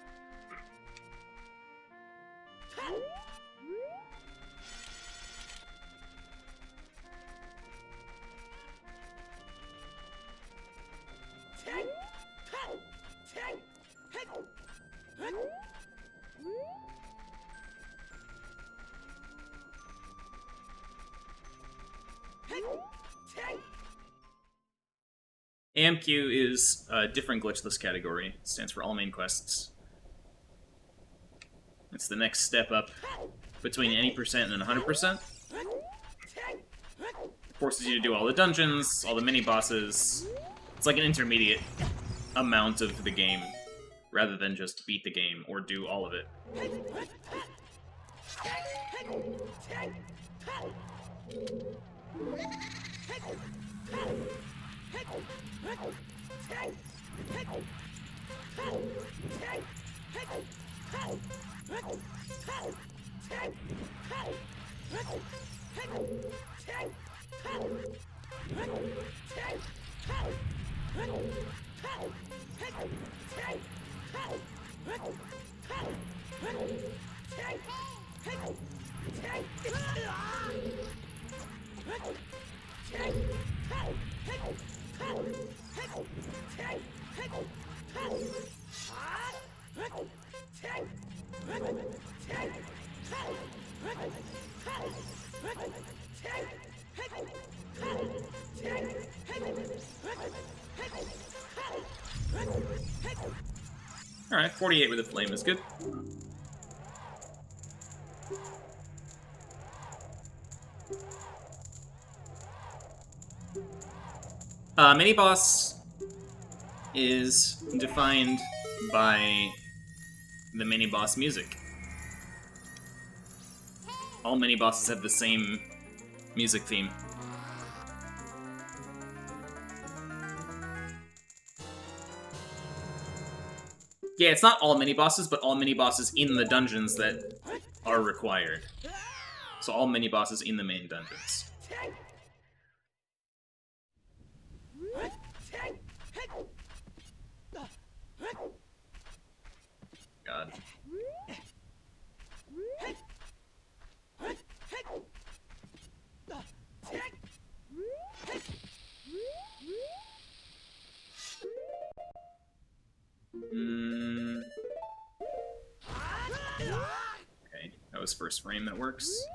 AMQ is a different glitchless category. It stands for all main quests. It's the next step up between any percent and 100%. It forces you to do all the dungeons, all the mini-bosses. It's like an intermediate amount of the game, rather than just beat the game or do all of it. Alright, 48 with a flame is good. Mini-boss is defined by the mini-boss music. All mini-bosses have the same music theme. Yeah, it's not all mini-bosses, but all mini-bosses in the dungeons that are required. So all mini-bosses in the main dungeons. God. Okay, that was first frame, that works.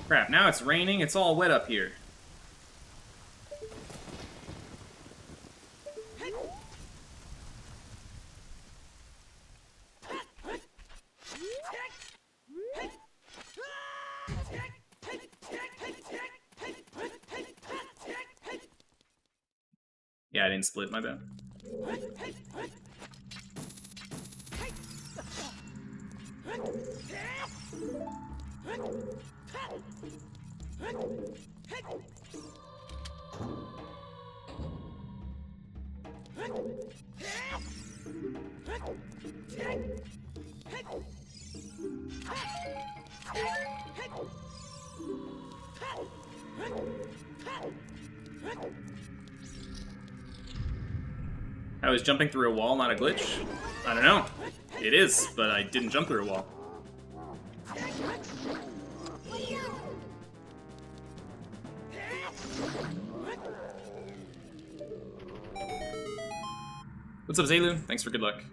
Crap, now it's raining, it's all wet up here. Yeah, I didn't split, my bad. How is jumping through a wall not a glitch? I don't know. It is, but I didn't jump through a wall. What's up, Zaylu? Thanks for good luck.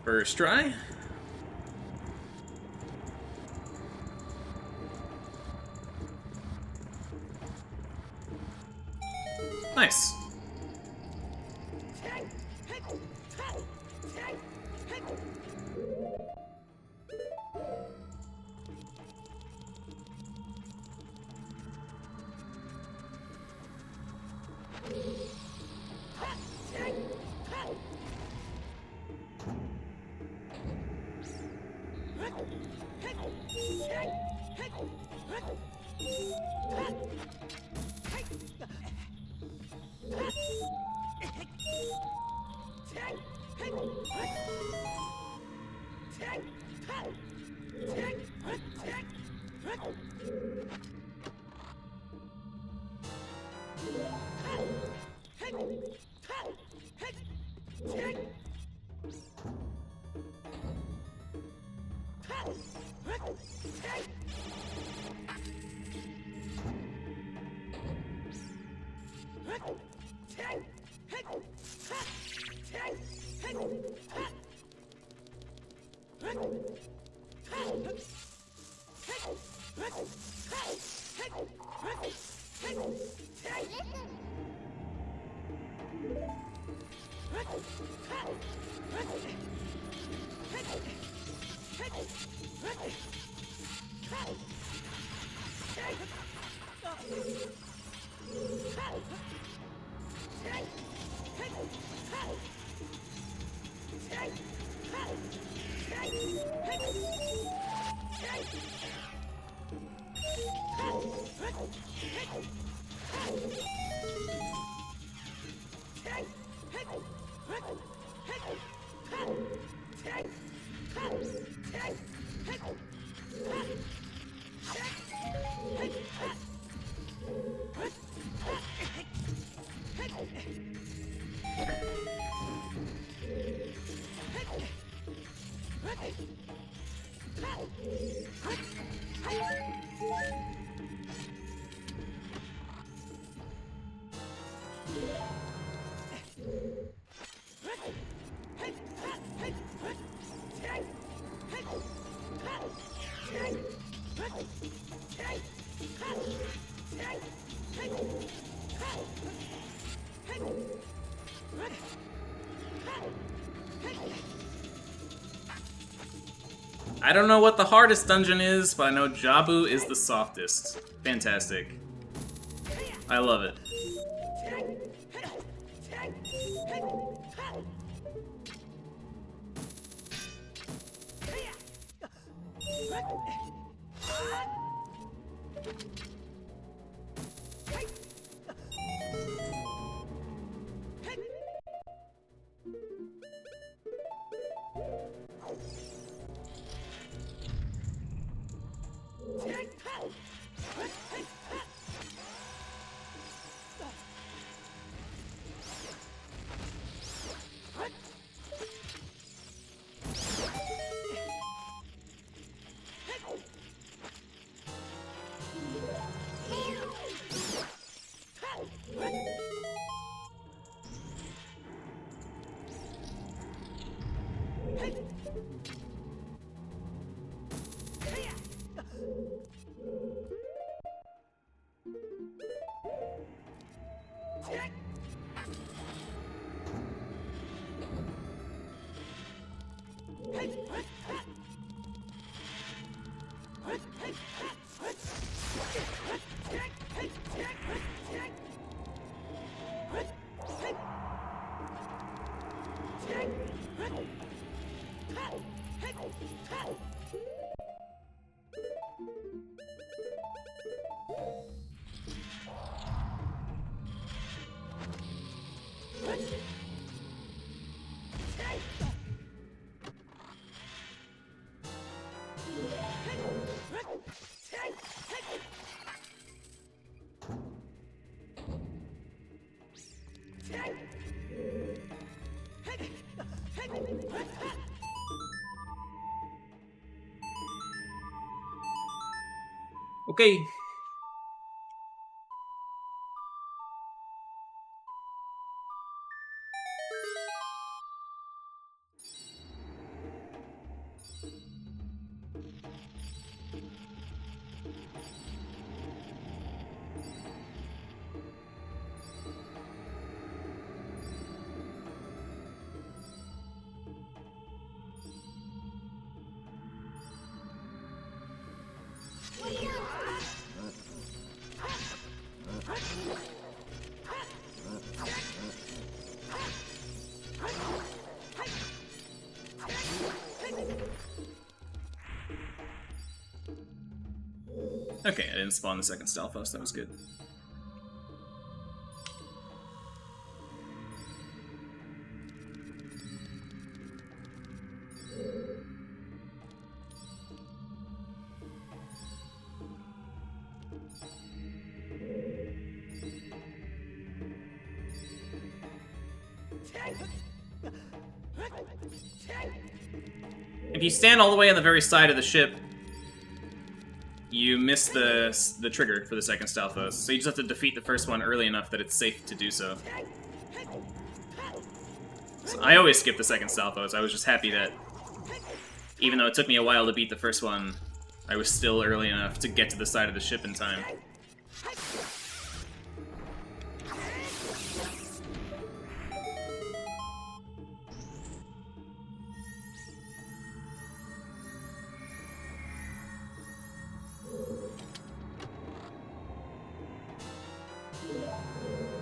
First try. Nice. I don't know what the hardest dungeon is, but I know Jabu is the softest. Fantastic. I love it. Okay. Okay, I didn't spawn the second Stalfos, that was good. If you stand all the way on the very side of the ship, you miss the trigger for the second Stalfos, so you just have to defeat the first one early enough that it's safe to do so. So I always skip the second Stalfos. I was just happy that, even though it took me a while to beat the first one, I was still early enough to get to the side of the ship in time.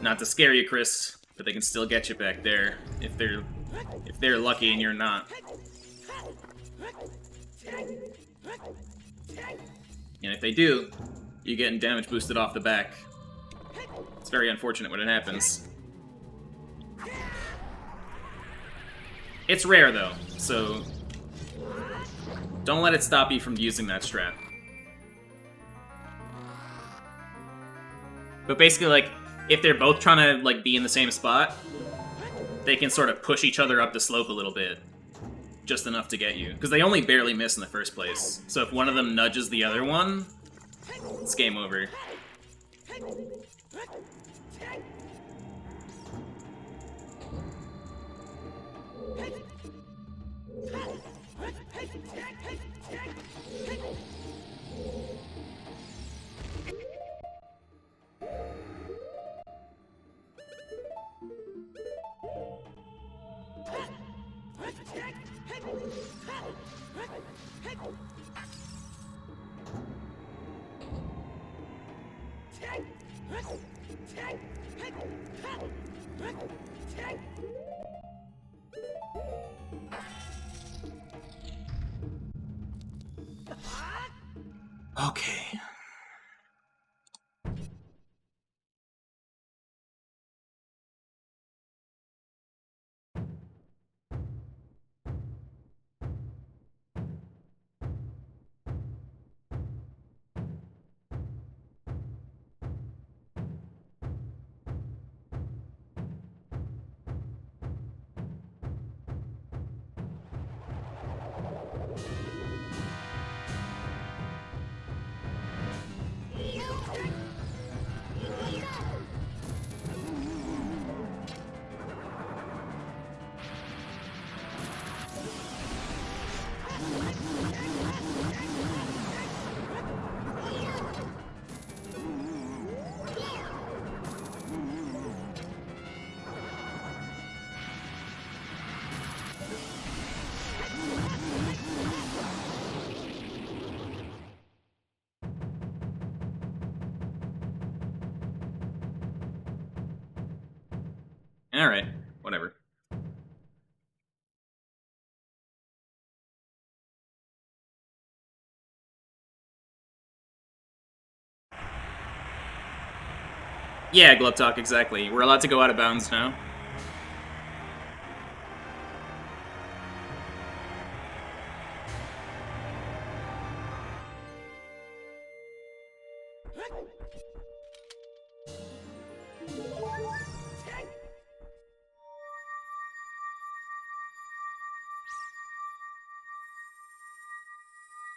Not to scare you, Chris, but they can still get you back there if they're lucky and you're not. And if they do, you're getting damage boosted off the back. It's very unfortunate when it happens. It's rare though, so don't let it stop you from using that strat. But basically, like, if they're both trying to, like, be in the same spot, they can sort of push each other up the slope a little bit. Just enough to get you. Because they only barely miss in the first place. So if one of them nudges the other one, it's game over. Okay. Alright, whatever. Yeah, Glove Talk, exactly. We're allowed to go out of bounds now.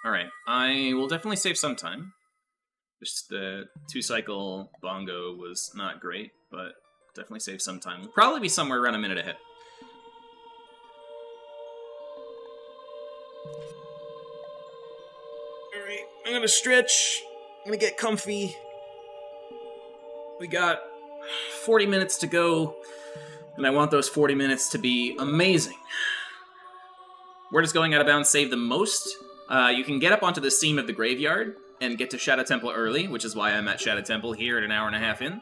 Alright, I will definitely save some time. Just the 2-cycle bongo was not great, but definitely save some time. We'll probably be somewhere around a minute ahead. Alright, I'm gonna stretch. I'm gonna get comfy. We got 40 minutes to go, and I want those 40 minutes to be amazing. Where does going out of bounds save the most? You can get up onto the seam of the graveyard and get to Shadow Temple early, which is why I'm at Shadow Temple here at an hour and a half in.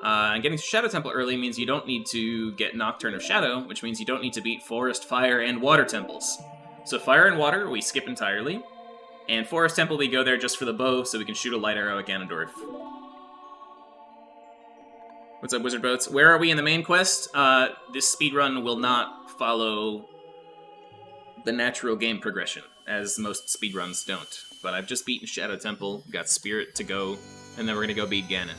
And getting to Shadow Temple early means you don't need to get Nocturne of Shadow, which means you don't need to beat Forest, Fire, and Water Temples. So Fire and Water, we skip entirely. And Forest Temple, we go there just for the bow, so we can shoot a light arrow at Ganondorf. What's up, Wizard Boats? Where are we in the main quest? This speedrun will not follow the natural game progression, as most speedruns don't. But I've just beaten Shadow Temple, got Spirit to go, and then we're gonna go beat Ganon.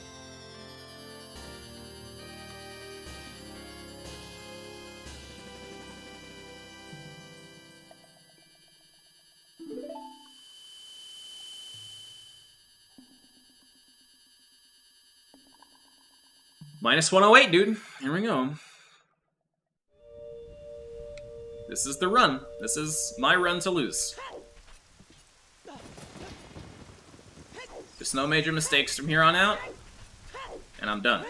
Minus 108, dude. Here we go. This is the run. This is my run to lose. There's no major mistakes from here on out, and I'm done.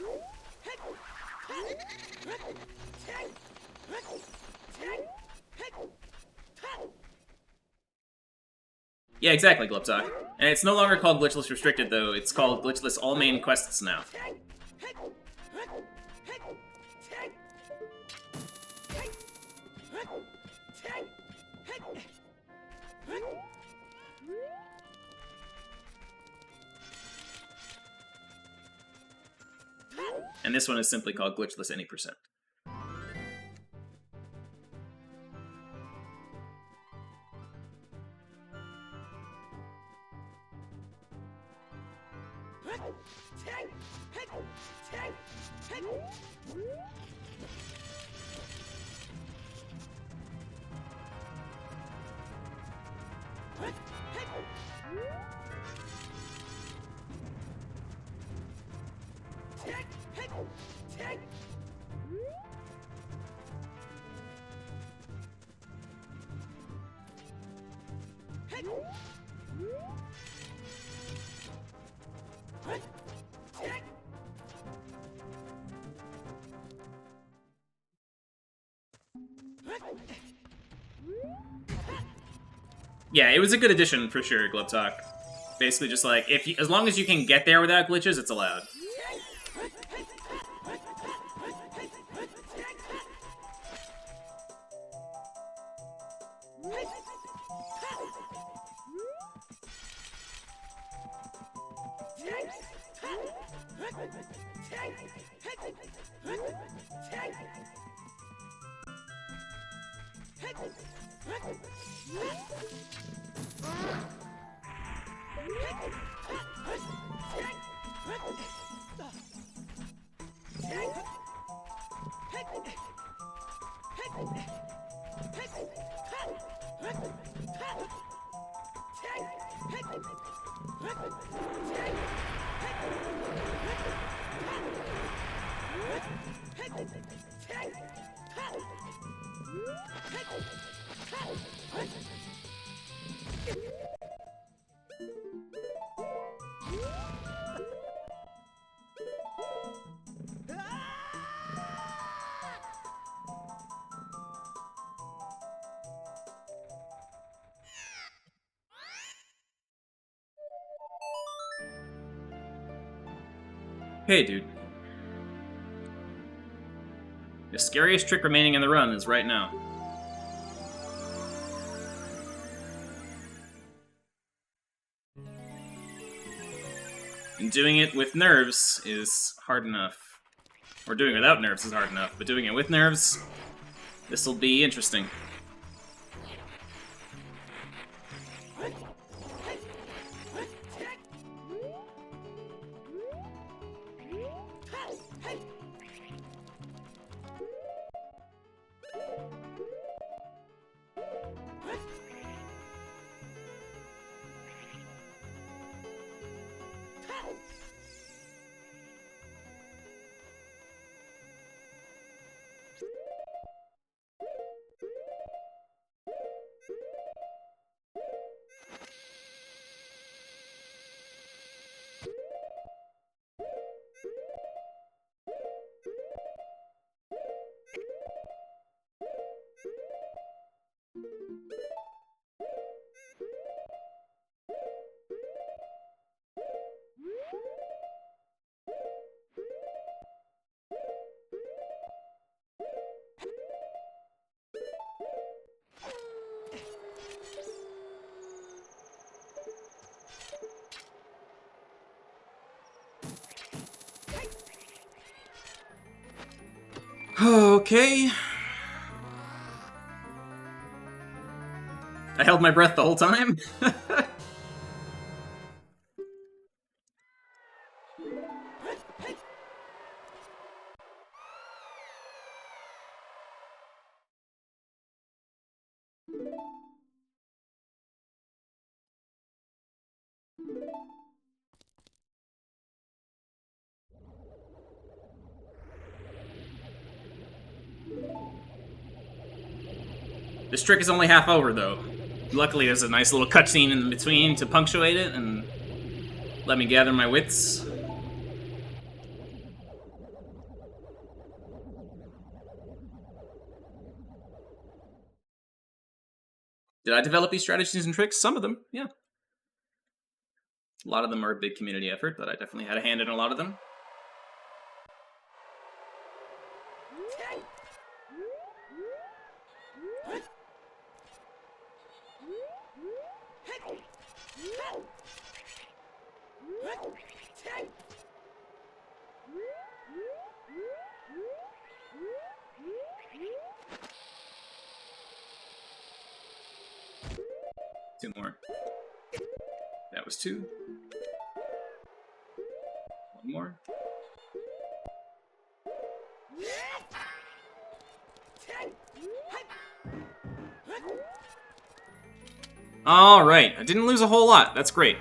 Yeah, exactly, Gluptalk. And it's no longer called Glitchless Restricted, though. It's called Glitchless All Main Quests now. And this one is simply called Glitchless Any %. Yeah, it was a good addition for sure, Gluptalk. Basically, just like as long as you can get there without glitches, it's allowed. Hey, dude. The scariest trick remaining in the run is right now. And doing it with nerves is hard enough. Or doing it without nerves is hard enough, but doing it with nerves, this'll be interesting. Okay. I held my breath the whole time? This trick is only half over, though. Luckily, there's a nice little cutscene in between to punctuate it and let me gather my wits. Did I develop these strategies and tricks? Some of them, yeah. A lot of them are a big community effort, but I definitely had a hand in a lot of them. Two more. That was two. One more. All right, I didn't lose a whole lot. That's great.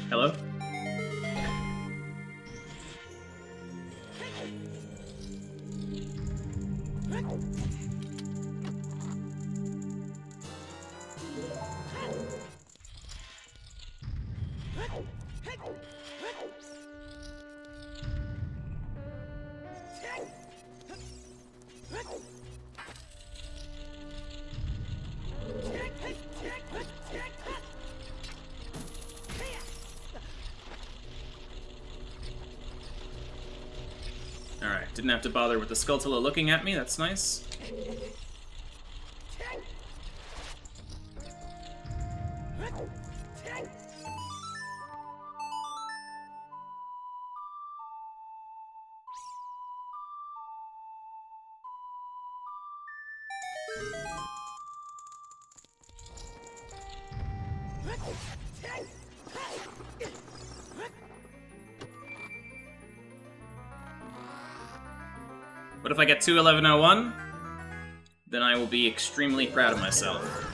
Hello? Alright, didn't have to bother with the Skulltula looking at me, that's nice. But if I get 21101, then I will be extremely proud of myself.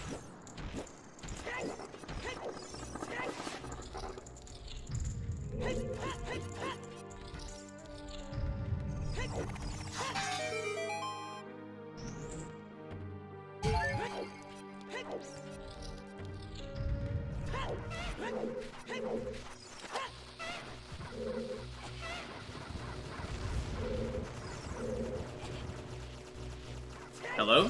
Hello?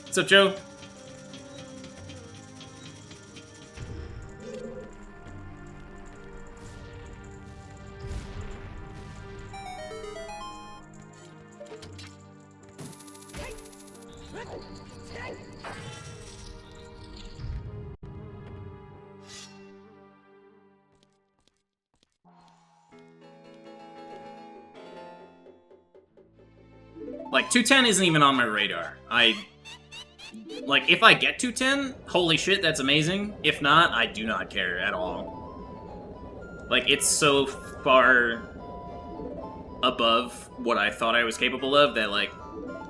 What's up, Joe? Like, 210 isn't even on my radar. Like, if I get 210, holy shit, that's amazing. If not, I do not care at all. Like, it's so far above what I thought I was capable of that, like,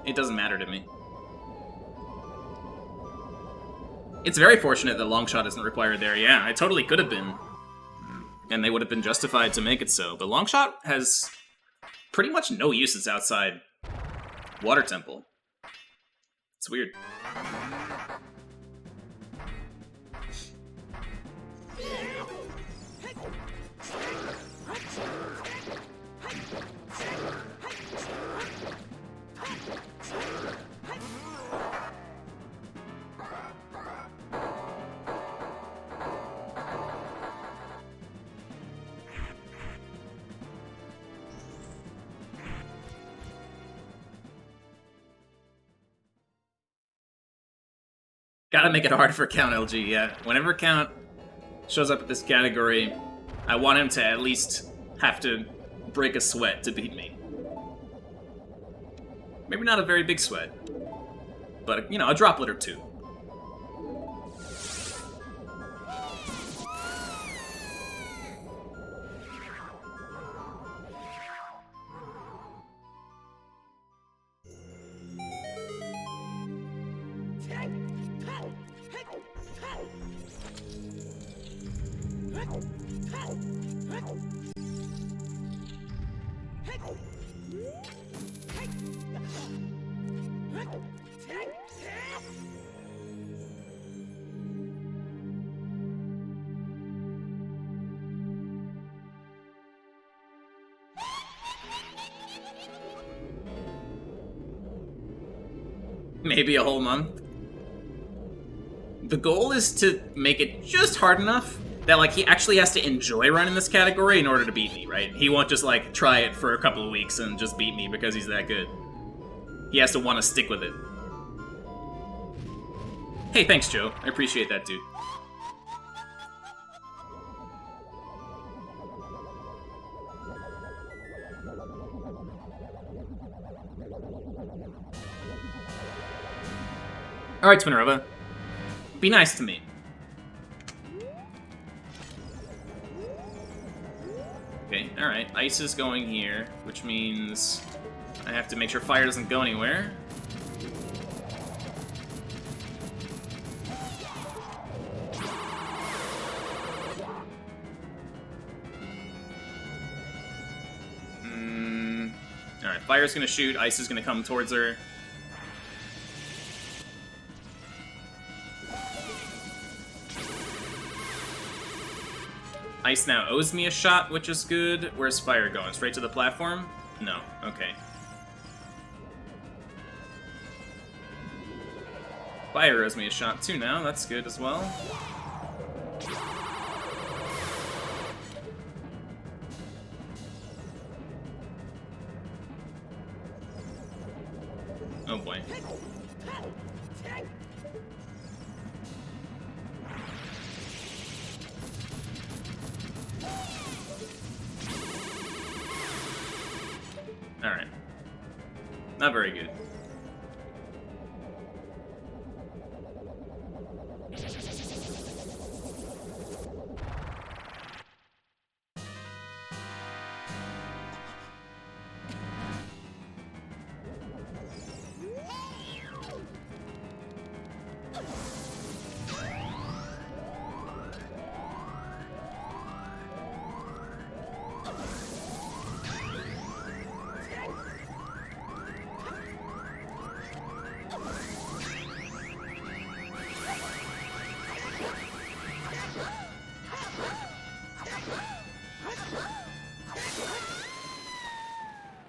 it doesn't matter to me. It's very fortunate that long shot isn't required there. Yeah, it totally could have been. And they would have been justified to make it so. But long shot has pretty much no uses outside Water Temple. It's weird. Gotta make it hard for Count LG, yeah. Whenever Count shows up at this category, I want him to at least have to break a sweat to beat me. Maybe not a very big sweat, but, you know, a droplet or two. Maybe a whole month. The goal is to make it just hard enough that, like, he actually has to enjoy running this category in order to beat me, right? He won't just, like, try it for a couple of weeks and just beat me because he's that good. He has to want to stick with it. Hey, thanks, Joe. I appreciate that, dude. Alright, Twinarova. Be nice to me. Okay, alright. Ice is going here, which means I have to make sure fire doesn't go anywhere. Alright, fire's gonna shoot, ice is gonna come towards her. Ice now owes me a shot, which is good. Where's fire going? Straight to the platform? No. Okay. Fire owes me a shot too now. That's good as well. Oh boy. Not very good.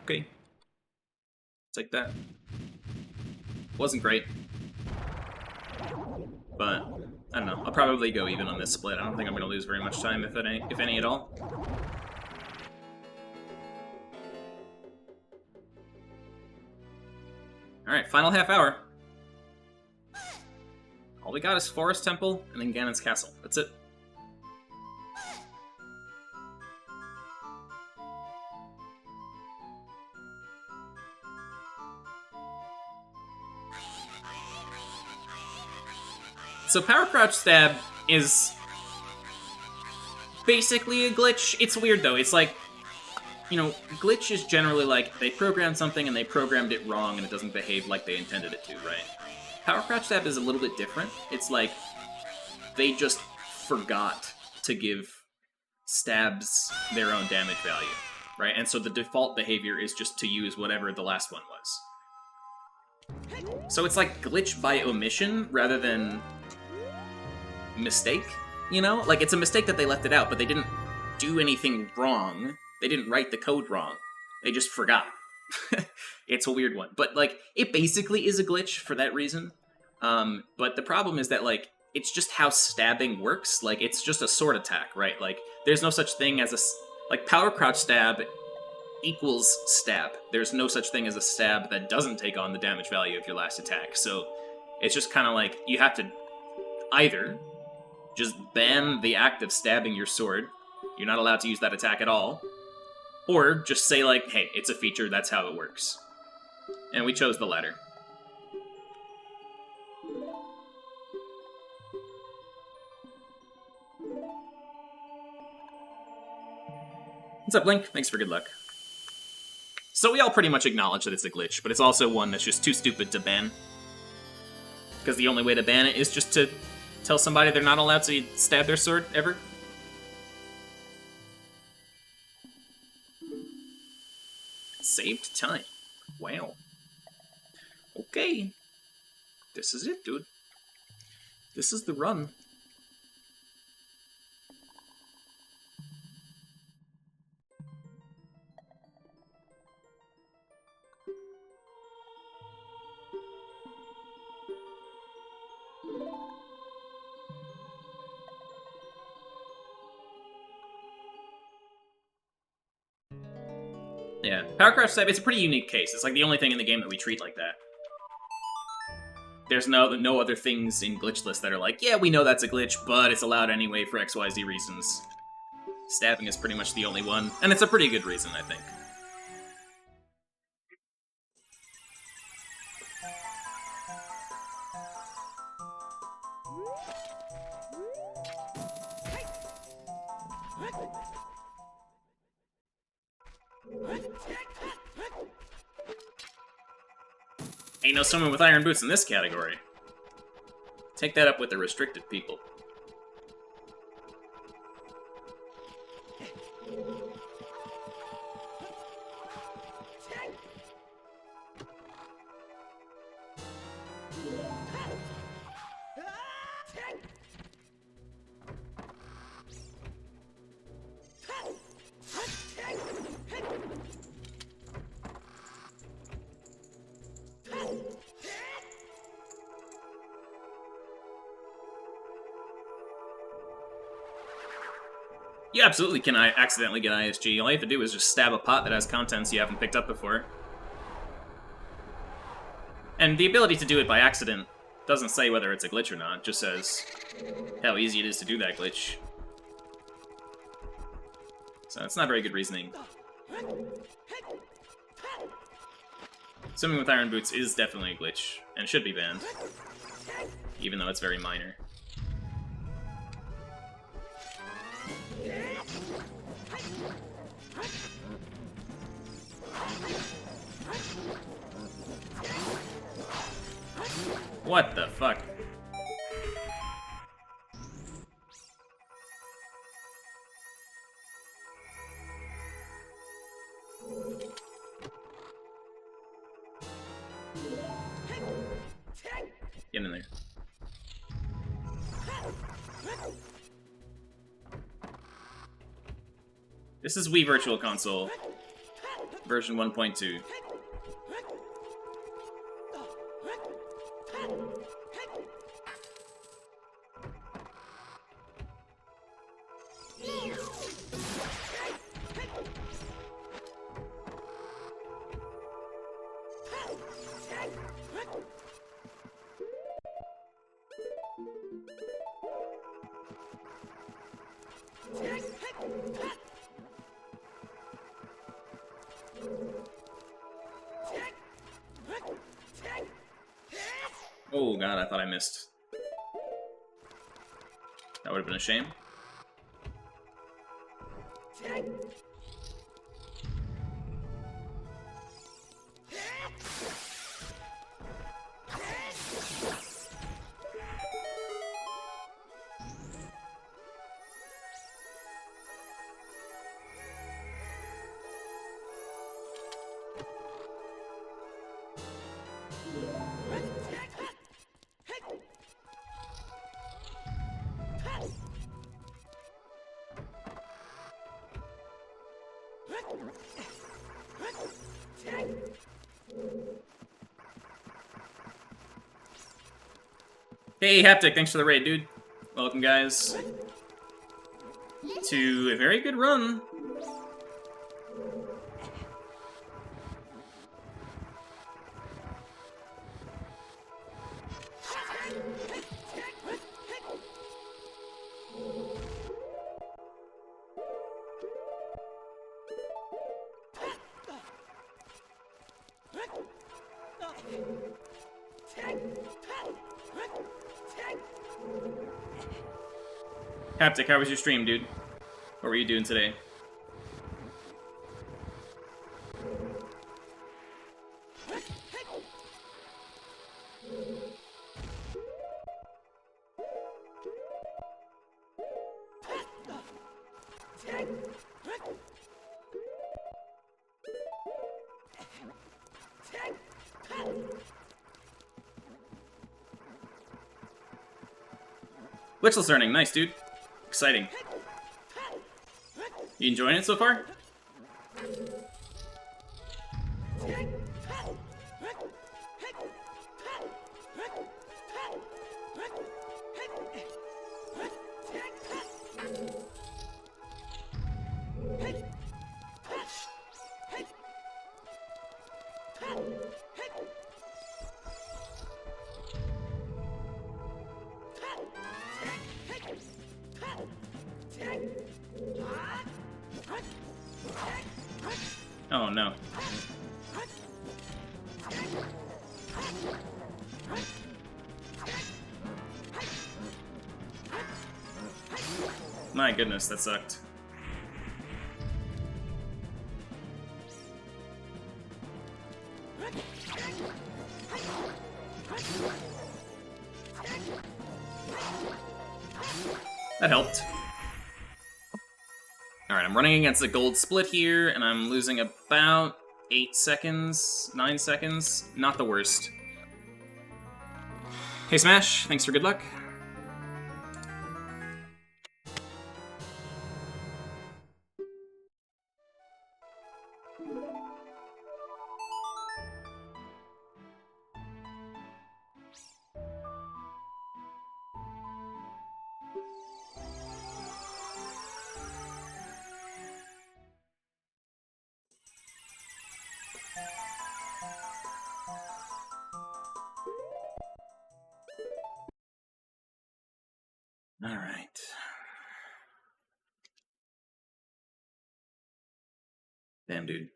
Okay. Take that. Wasn't great. But, I don't know. I'll probably go even on this split. I don't think I'm going to lose very much time, if any at all. Alright, final half hour. All we got is Forest Temple and then Ganon's Castle. That's it. So Power Crouch Stab is basically a glitch. It's weird though. It's like, you know, glitch is generally like they programmed something and they programmed it wrong and it doesn't behave like they intended it to, right? Power Crouch Stab is a little bit different. It's like they just forgot to give stabs their own damage value, right? And so the default behavior is just to use whatever the last one was. So it's like glitch by omission rather than mistake, you know? Like, it's a mistake that they left it out, but they didn't do anything wrong. They didn't write the code wrong. They just forgot. It's a weird one. But, like, it basically is a glitch for that reason. But the problem is that, like, it's just how stabbing works. Like, it's just a sword attack, right? Like, there's no such thing as a... Like, Power Crouch Stab equals stab. There's no such thing as a stab that doesn't take on the damage value of your last attack. So, it's just kind of like, you have to either just ban the act of stabbing your sword. You're not allowed to use that attack at all. Or just say, like, hey, it's a feature, that's how it works. And we chose the latter. What's up, Link? Thanks for good luck. So we all pretty much acknowledge that it's a glitch, but it's also one that's just too stupid to ban. Because the only way to ban it is just to tell somebody they're not allowed to stab their sword ever. Saved time. Wow. Okay. This is it, dude. This is the run. Yeah, Power Crouch Stab, it's a pretty unique case. It's like the only thing in the game that we treat like that. There's no other things in Glitchless that are like, yeah, we know that's a glitch, but it's allowed anyway for XYZ reasons. Stabbing is pretty much the only one, and it's a pretty good reason, I think. Ain't no someone with iron boots in this category. Take that up with the restricted people. You absolutely can accidentally get ISG. All you have to do is just stab a pot that has contents you haven't picked up before. And the ability to do it by accident doesn't say whether it's a glitch or not, it just says how easy it is to do that glitch. So it's not very good reasoning. Swimming with iron boots is definitely a glitch, and should be banned. Even though it's very minor. What the fuck? Get in there. This is Wii Virtual Console, version 1.2. Oh god, I thought I missed. That would have been a shame. Hey, Haptic, thanks for the raid, dude. Welcome, guys, to a very good run. Haptic, how was your stream, dude? What were you doing today? Glitchless Learning, nice, dude. Exciting. You enjoying it so far? Oh no. My goodness, that sucked. That helped. Alright, I'm running against a gold split here, and I'm losing about 8 seconds, 9 seconds. Not the worst. Hey Smash, thanks for good luck. Alright. Damn, dude.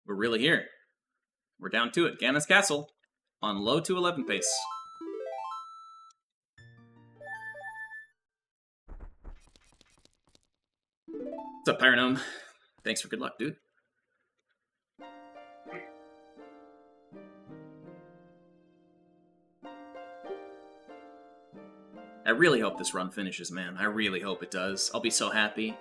We're really here. We're down to it. Ganon's Castle on low to 11 pace. What's up, Pyronome? Thanks for good luck, dude. I really hope this run finishes, man. I really hope it does. I'll be so happy.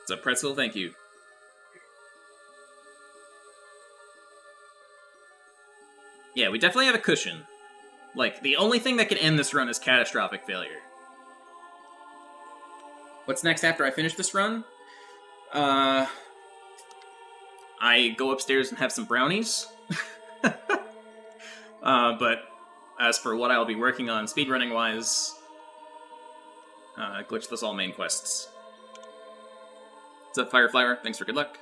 What's up, Pretzel? Thank you. Yeah, we definitely have a cushion. Like, the only thing that can end this run is catastrophic failure. What's next after I finish this run? I go upstairs and have some brownies. But as for what I'll be working on speedrunning-wise, Glitchless all main quests. What's up, Fireflower? Thanks for good luck.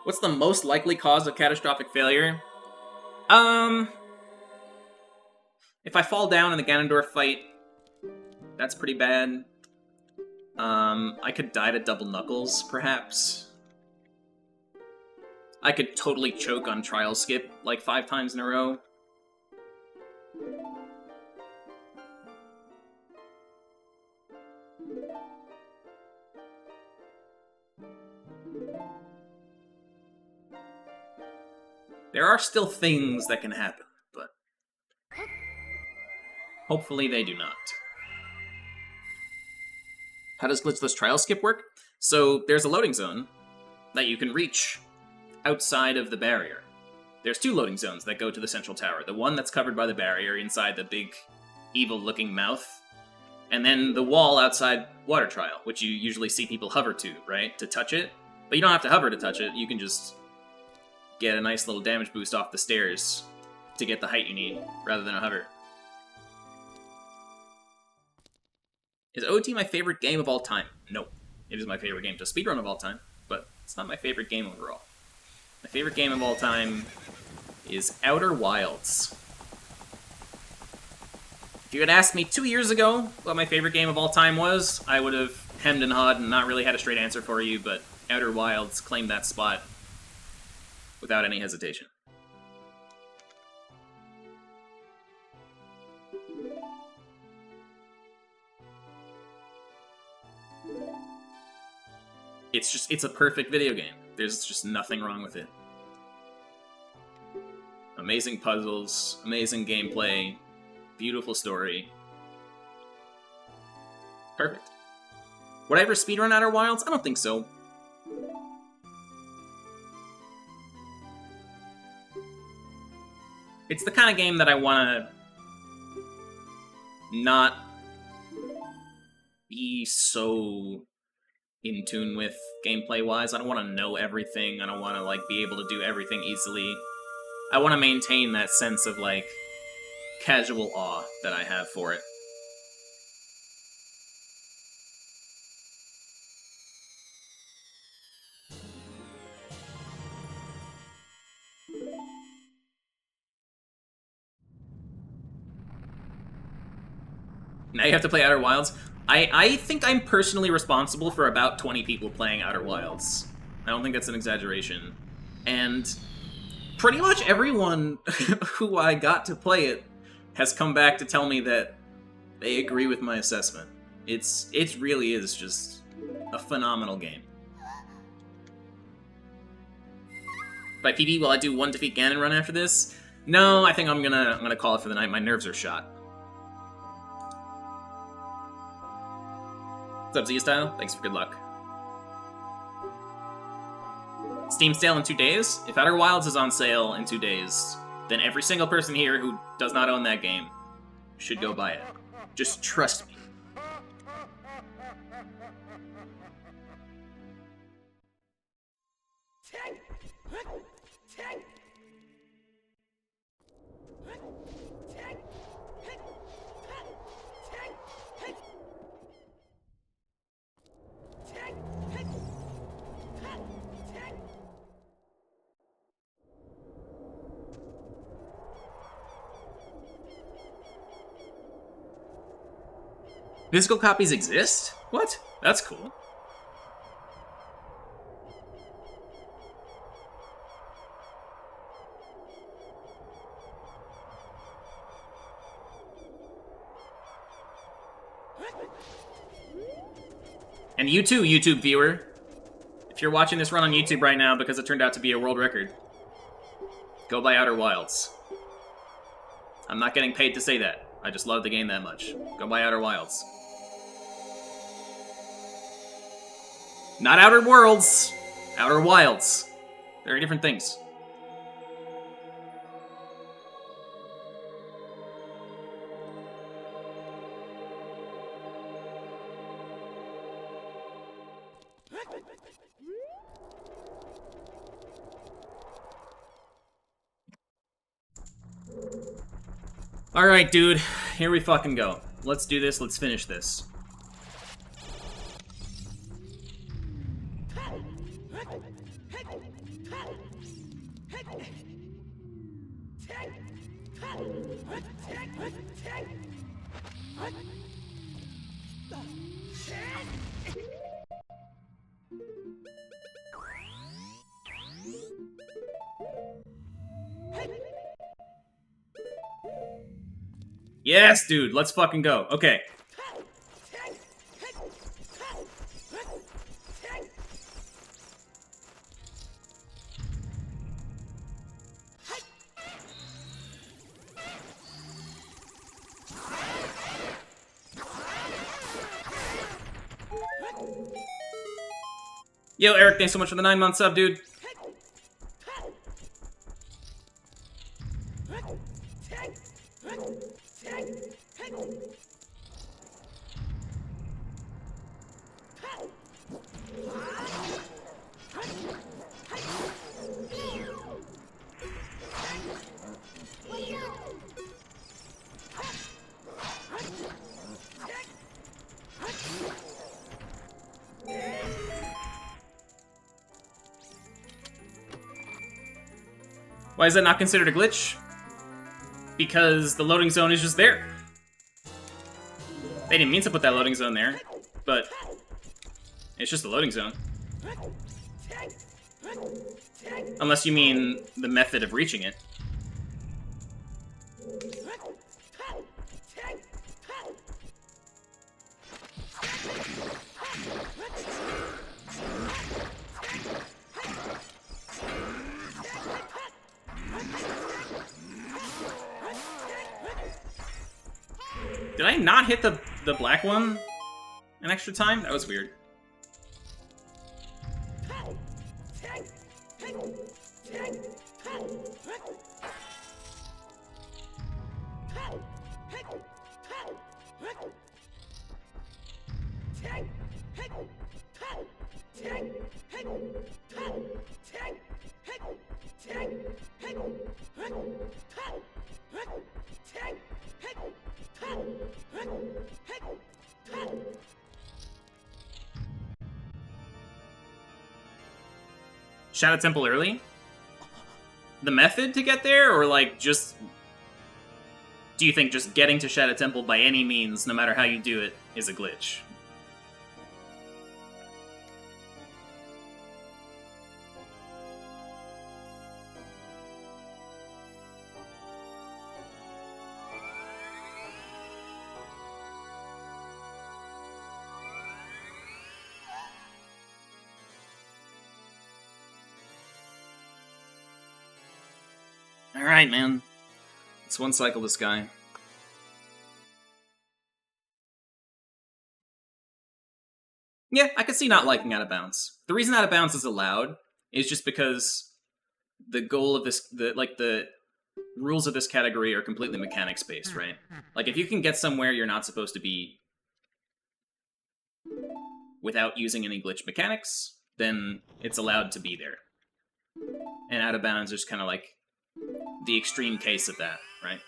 What's the most likely cause of catastrophic failure? If I fall down in the Ganondorf fight, that's pretty bad. I could die to double knuckles, perhaps. I could totally choke on trial skip like 5 times in a row. There are still things that can happen, but hopefully they do not. How does Glitchless Trial Skip work? So there's a loading zone that you can reach outside of the barrier. There's 2 loading zones that go to the central tower. The one that's covered by the barrier inside the big evil-looking mouth, and then the wall outside Water Trial, which you usually see people hover to, right? To touch it. But you don't have to hover to touch it, you can just get a nice little damage boost off the stairs to get the height you need, rather than a hover. Is OT my favorite game of all time? No. It is my favorite game to speedrun of all time, but it's not my favorite game overall. My favorite game of all time is Outer Wilds. If you had asked me 2 years ago what my favorite game of all time was, I would have hemmed and hawed and not really had a straight answer for you, but Outer Wilds claimed that spot without any hesitation. It's a perfect video game. There's just nothing wrong with it. Amazing puzzles, amazing gameplay, beautiful story. Perfect. Would I ever speedrun Outer Wilds? I don't think so. It's the kind of game that I want to not be so in tune with gameplay-wise. I don't want to know everything. I don't want to, like, be able to do everything easily. I want to maintain that sense of, like, casual awe that I have for it. Now you have to play Outer Wilds. I think I'm personally responsible for about 20 people playing Outer Wilds. I don't think that's an exaggeration. And pretty much everyone who I got to play it has come back to tell me that they agree with my assessment. It really is just a phenomenal game. By PB, will I do 1 defeat Ganon run after this? No, I think I'm gonna call it for the night. My nerves are shot. What's up, Z-Style? Thanks for good luck. Steam sale in 2 days? If Outer Wilds is on sale in 2 days, then every single person here who does not own that game should go buy it. Just trust me. Physical copies exist? What? That's cool. And you too, YouTube viewer. If you're watching this run on YouTube right now because it turned out to be a world record, go buy Outer Wilds. I'm not getting paid to say that. I just love the game that much. Go buy Outer Wilds. Not Outer Worlds. Outer Wilds. Very different things. Alright, dude. Here we fucking go. Let's do this. Let's finish this. Yes, dude, let's fucking go. Okay. Yo, Eric, thanks so much for the 9-month sub, dude. Why is that not considered a glitch? Because the loading zone is just there. They didn't mean to put that loading zone there, but it's just a loading zone. Unless you mean the method of reaching it. Did I not hit the black one an extra time? That was weird. Shadow Temple early? The method to get there, or like just... Do you think just getting to Shadow Temple by any means, no matter how you do it, is a glitch? Alright, man. It's one cycle, this guy. Yeah, I could see not liking Out of Bounds. The reason Out of Bounds is allowed is just because the goal of this, the rules of this category are completely mechanics-based, right? Like, if you can get somewhere you're not supposed to be without using any glitch mechanics, then it's allowed to be there. And Out of Bounds is kind of like the extreme case of that, right?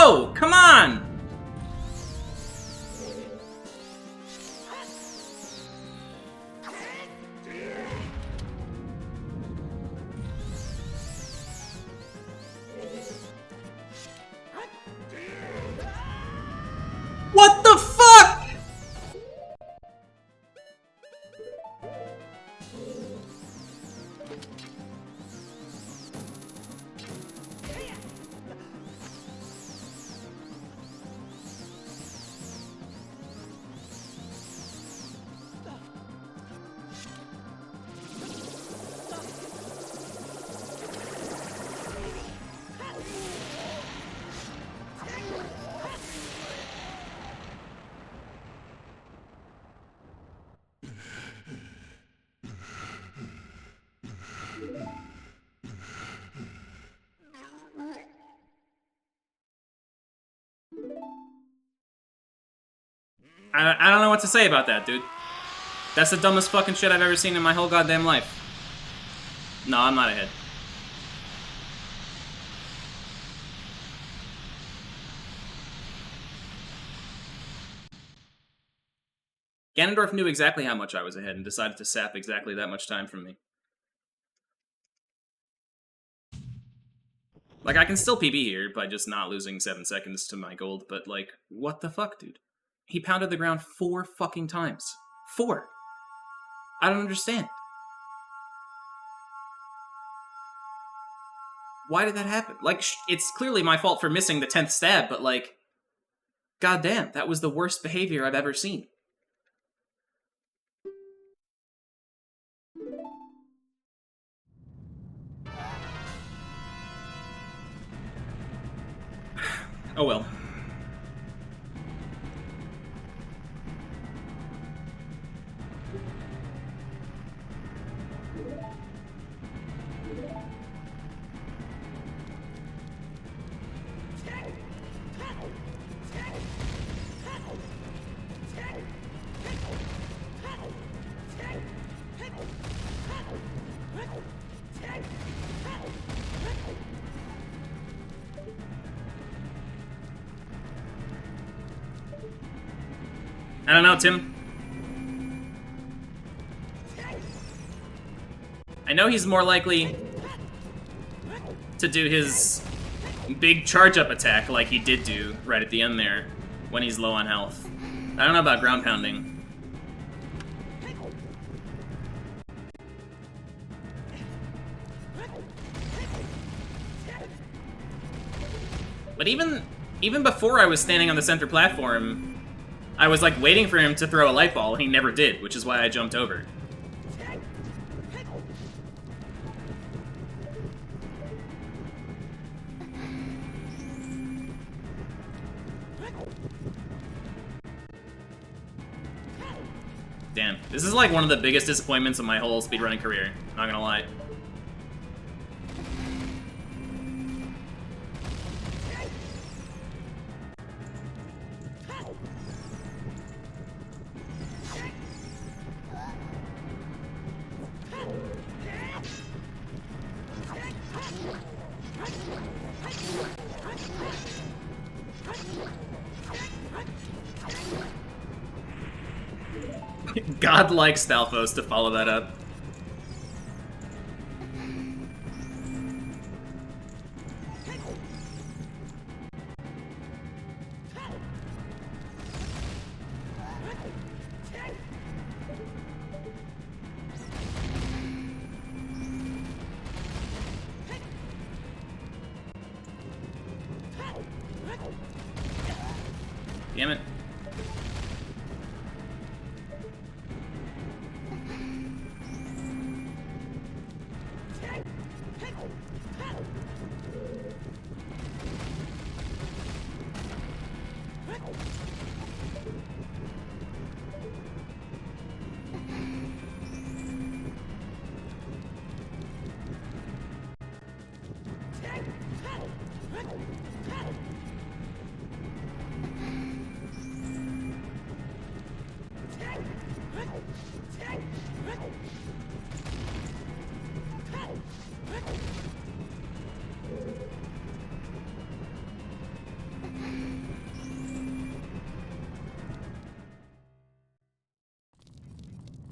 go! Come on! What the fuck?! I don't know what to say about that, dude. That's the dumbest fucking shit I've ever seen in my whole goddamn life. No, I'm not ahead. Ganondorf knew exactly how much I was ahead and decided to sap exactly that much time from me. Like, I can still PB here by just not losing 7 seconds to my gold, but, like, what the fuck, dude? He pounded the ground 4 fucking times. 4! I don't understand. Why did that happen? Like, it's clearly my fault for missing the 10th stab, but, like, goddamn, that was the worst behavior I've ever seen. Oh well. I don't know, Tim. I know he's more likely to do his big charge-up attack like he did do right at the end there when he's low on health. I don't know about ground pounding. But even before I was standing on the center platform, I was, like, waiting for him to throw a light ball, and he never did, which is why I jumped over. Damn, this is, like, one of the biggest disappointments of my whole speedrunning career, not gonna lie. God likes Stalfos to follow that up. Damn it.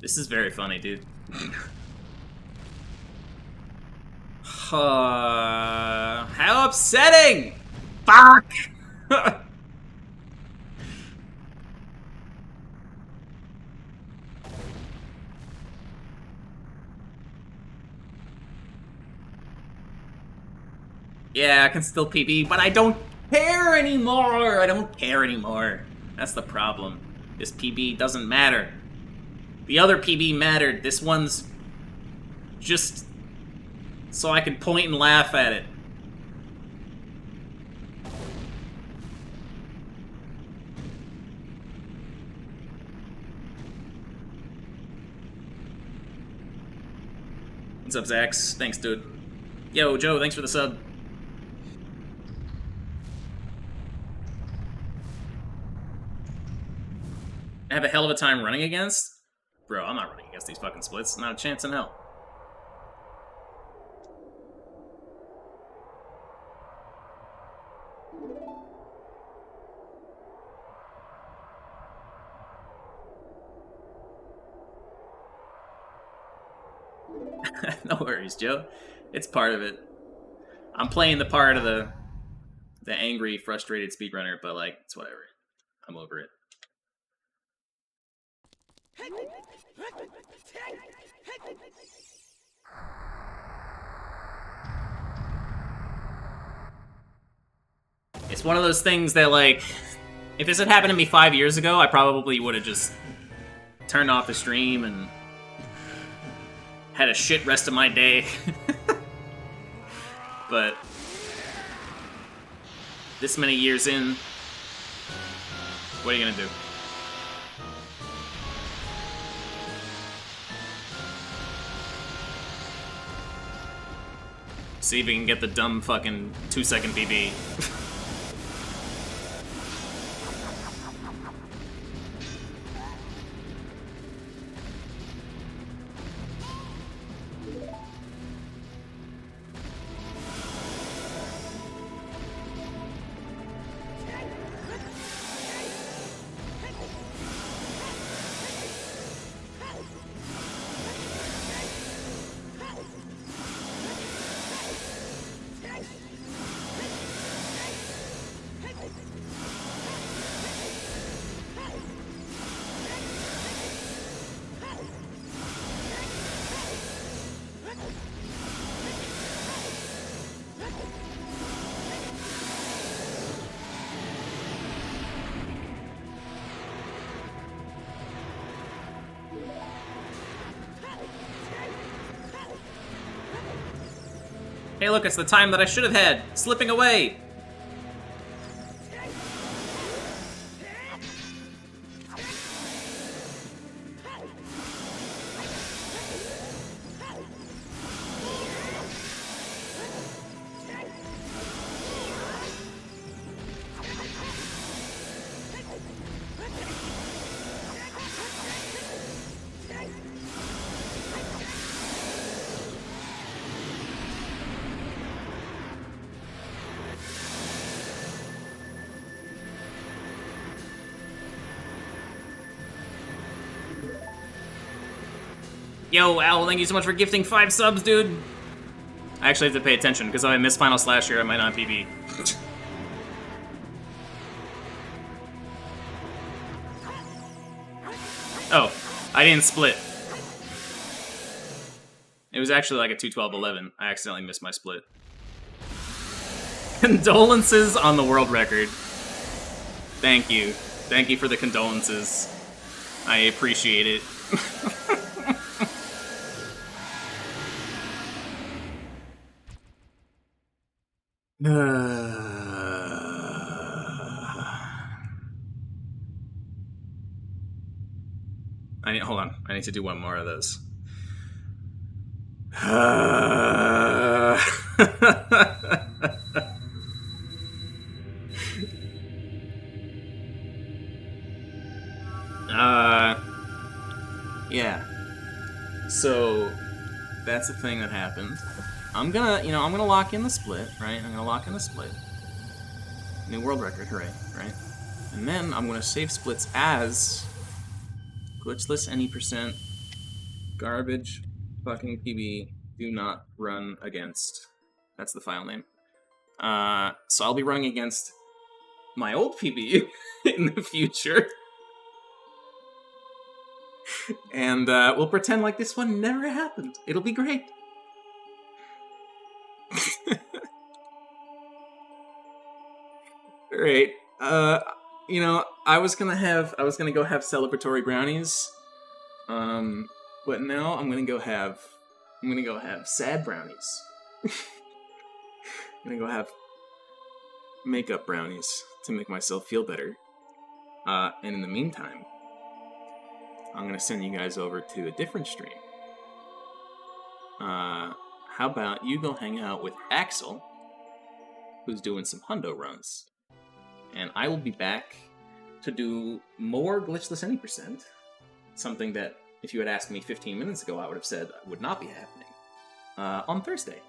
This is very funny, dude. How upsetting! Fuck! Yeah, I can still PB, but I don't care anymore! I don't care anymore. That's the problem. This PB doesn't matter. The other PB mattered. This one's just so I can point and laugh at it. What's up, Zax? Thanks, dude. Yo, Joe, thanks for the sub. I have a hell of a time running against? Bro, I'm not running against these fucking splits. Not a chance in hell. No worries, Joe. It's part of it. I'm playing the part of the angry, frustrated speedrunner, but like, it's whatever. I'm over it. It's one of those things that, like, if this had happened to me 5 years ago, I probably would have just turned off the stream and had a shit rest of my day. But this many years in, what are you gonna do? See if we can get the dumb fucking 2-second PB. Hey look, it's the time that I should have had! Slipping away! Yo, Owl, thank you so much for gifting 5 subs, dude. I actually have to pay attention, because if I miss Final Slash here, I might not PB. Oh, I didn't split. It was actually like a 2-12-11. I accidentally missed my split. Condolences on the world record. Thank you. Thank you for the condolences. I appreciate it. Hold on. I need to do one more of those. Yeah. So that's the thing that happened. I'm gonna lock in the split, right? I'm gonna lock in the split. New world record, hooray, right? And then I'm gonna save splits as Glitchless Any %, Garbage fucking PB. Do not run against. That's the file name. So I'll be running against my old PB in the future. And we'll pretend like this one never happened. It'll be great. Alright. You know, I was gonna go have celebratory brownies. But now I'm gonna go have sad brownies. I'm gonna go have makeup brownies to make myself feel better. And in the meantime, I'm gonna send you guys over to a different stream. How about you go hang out with Axel, who's doing some hundo runs, and I will be back to do more Glitchless Any %, something that if you had asked me 15 minutes ago, I would have said would not be happening, on Thursday.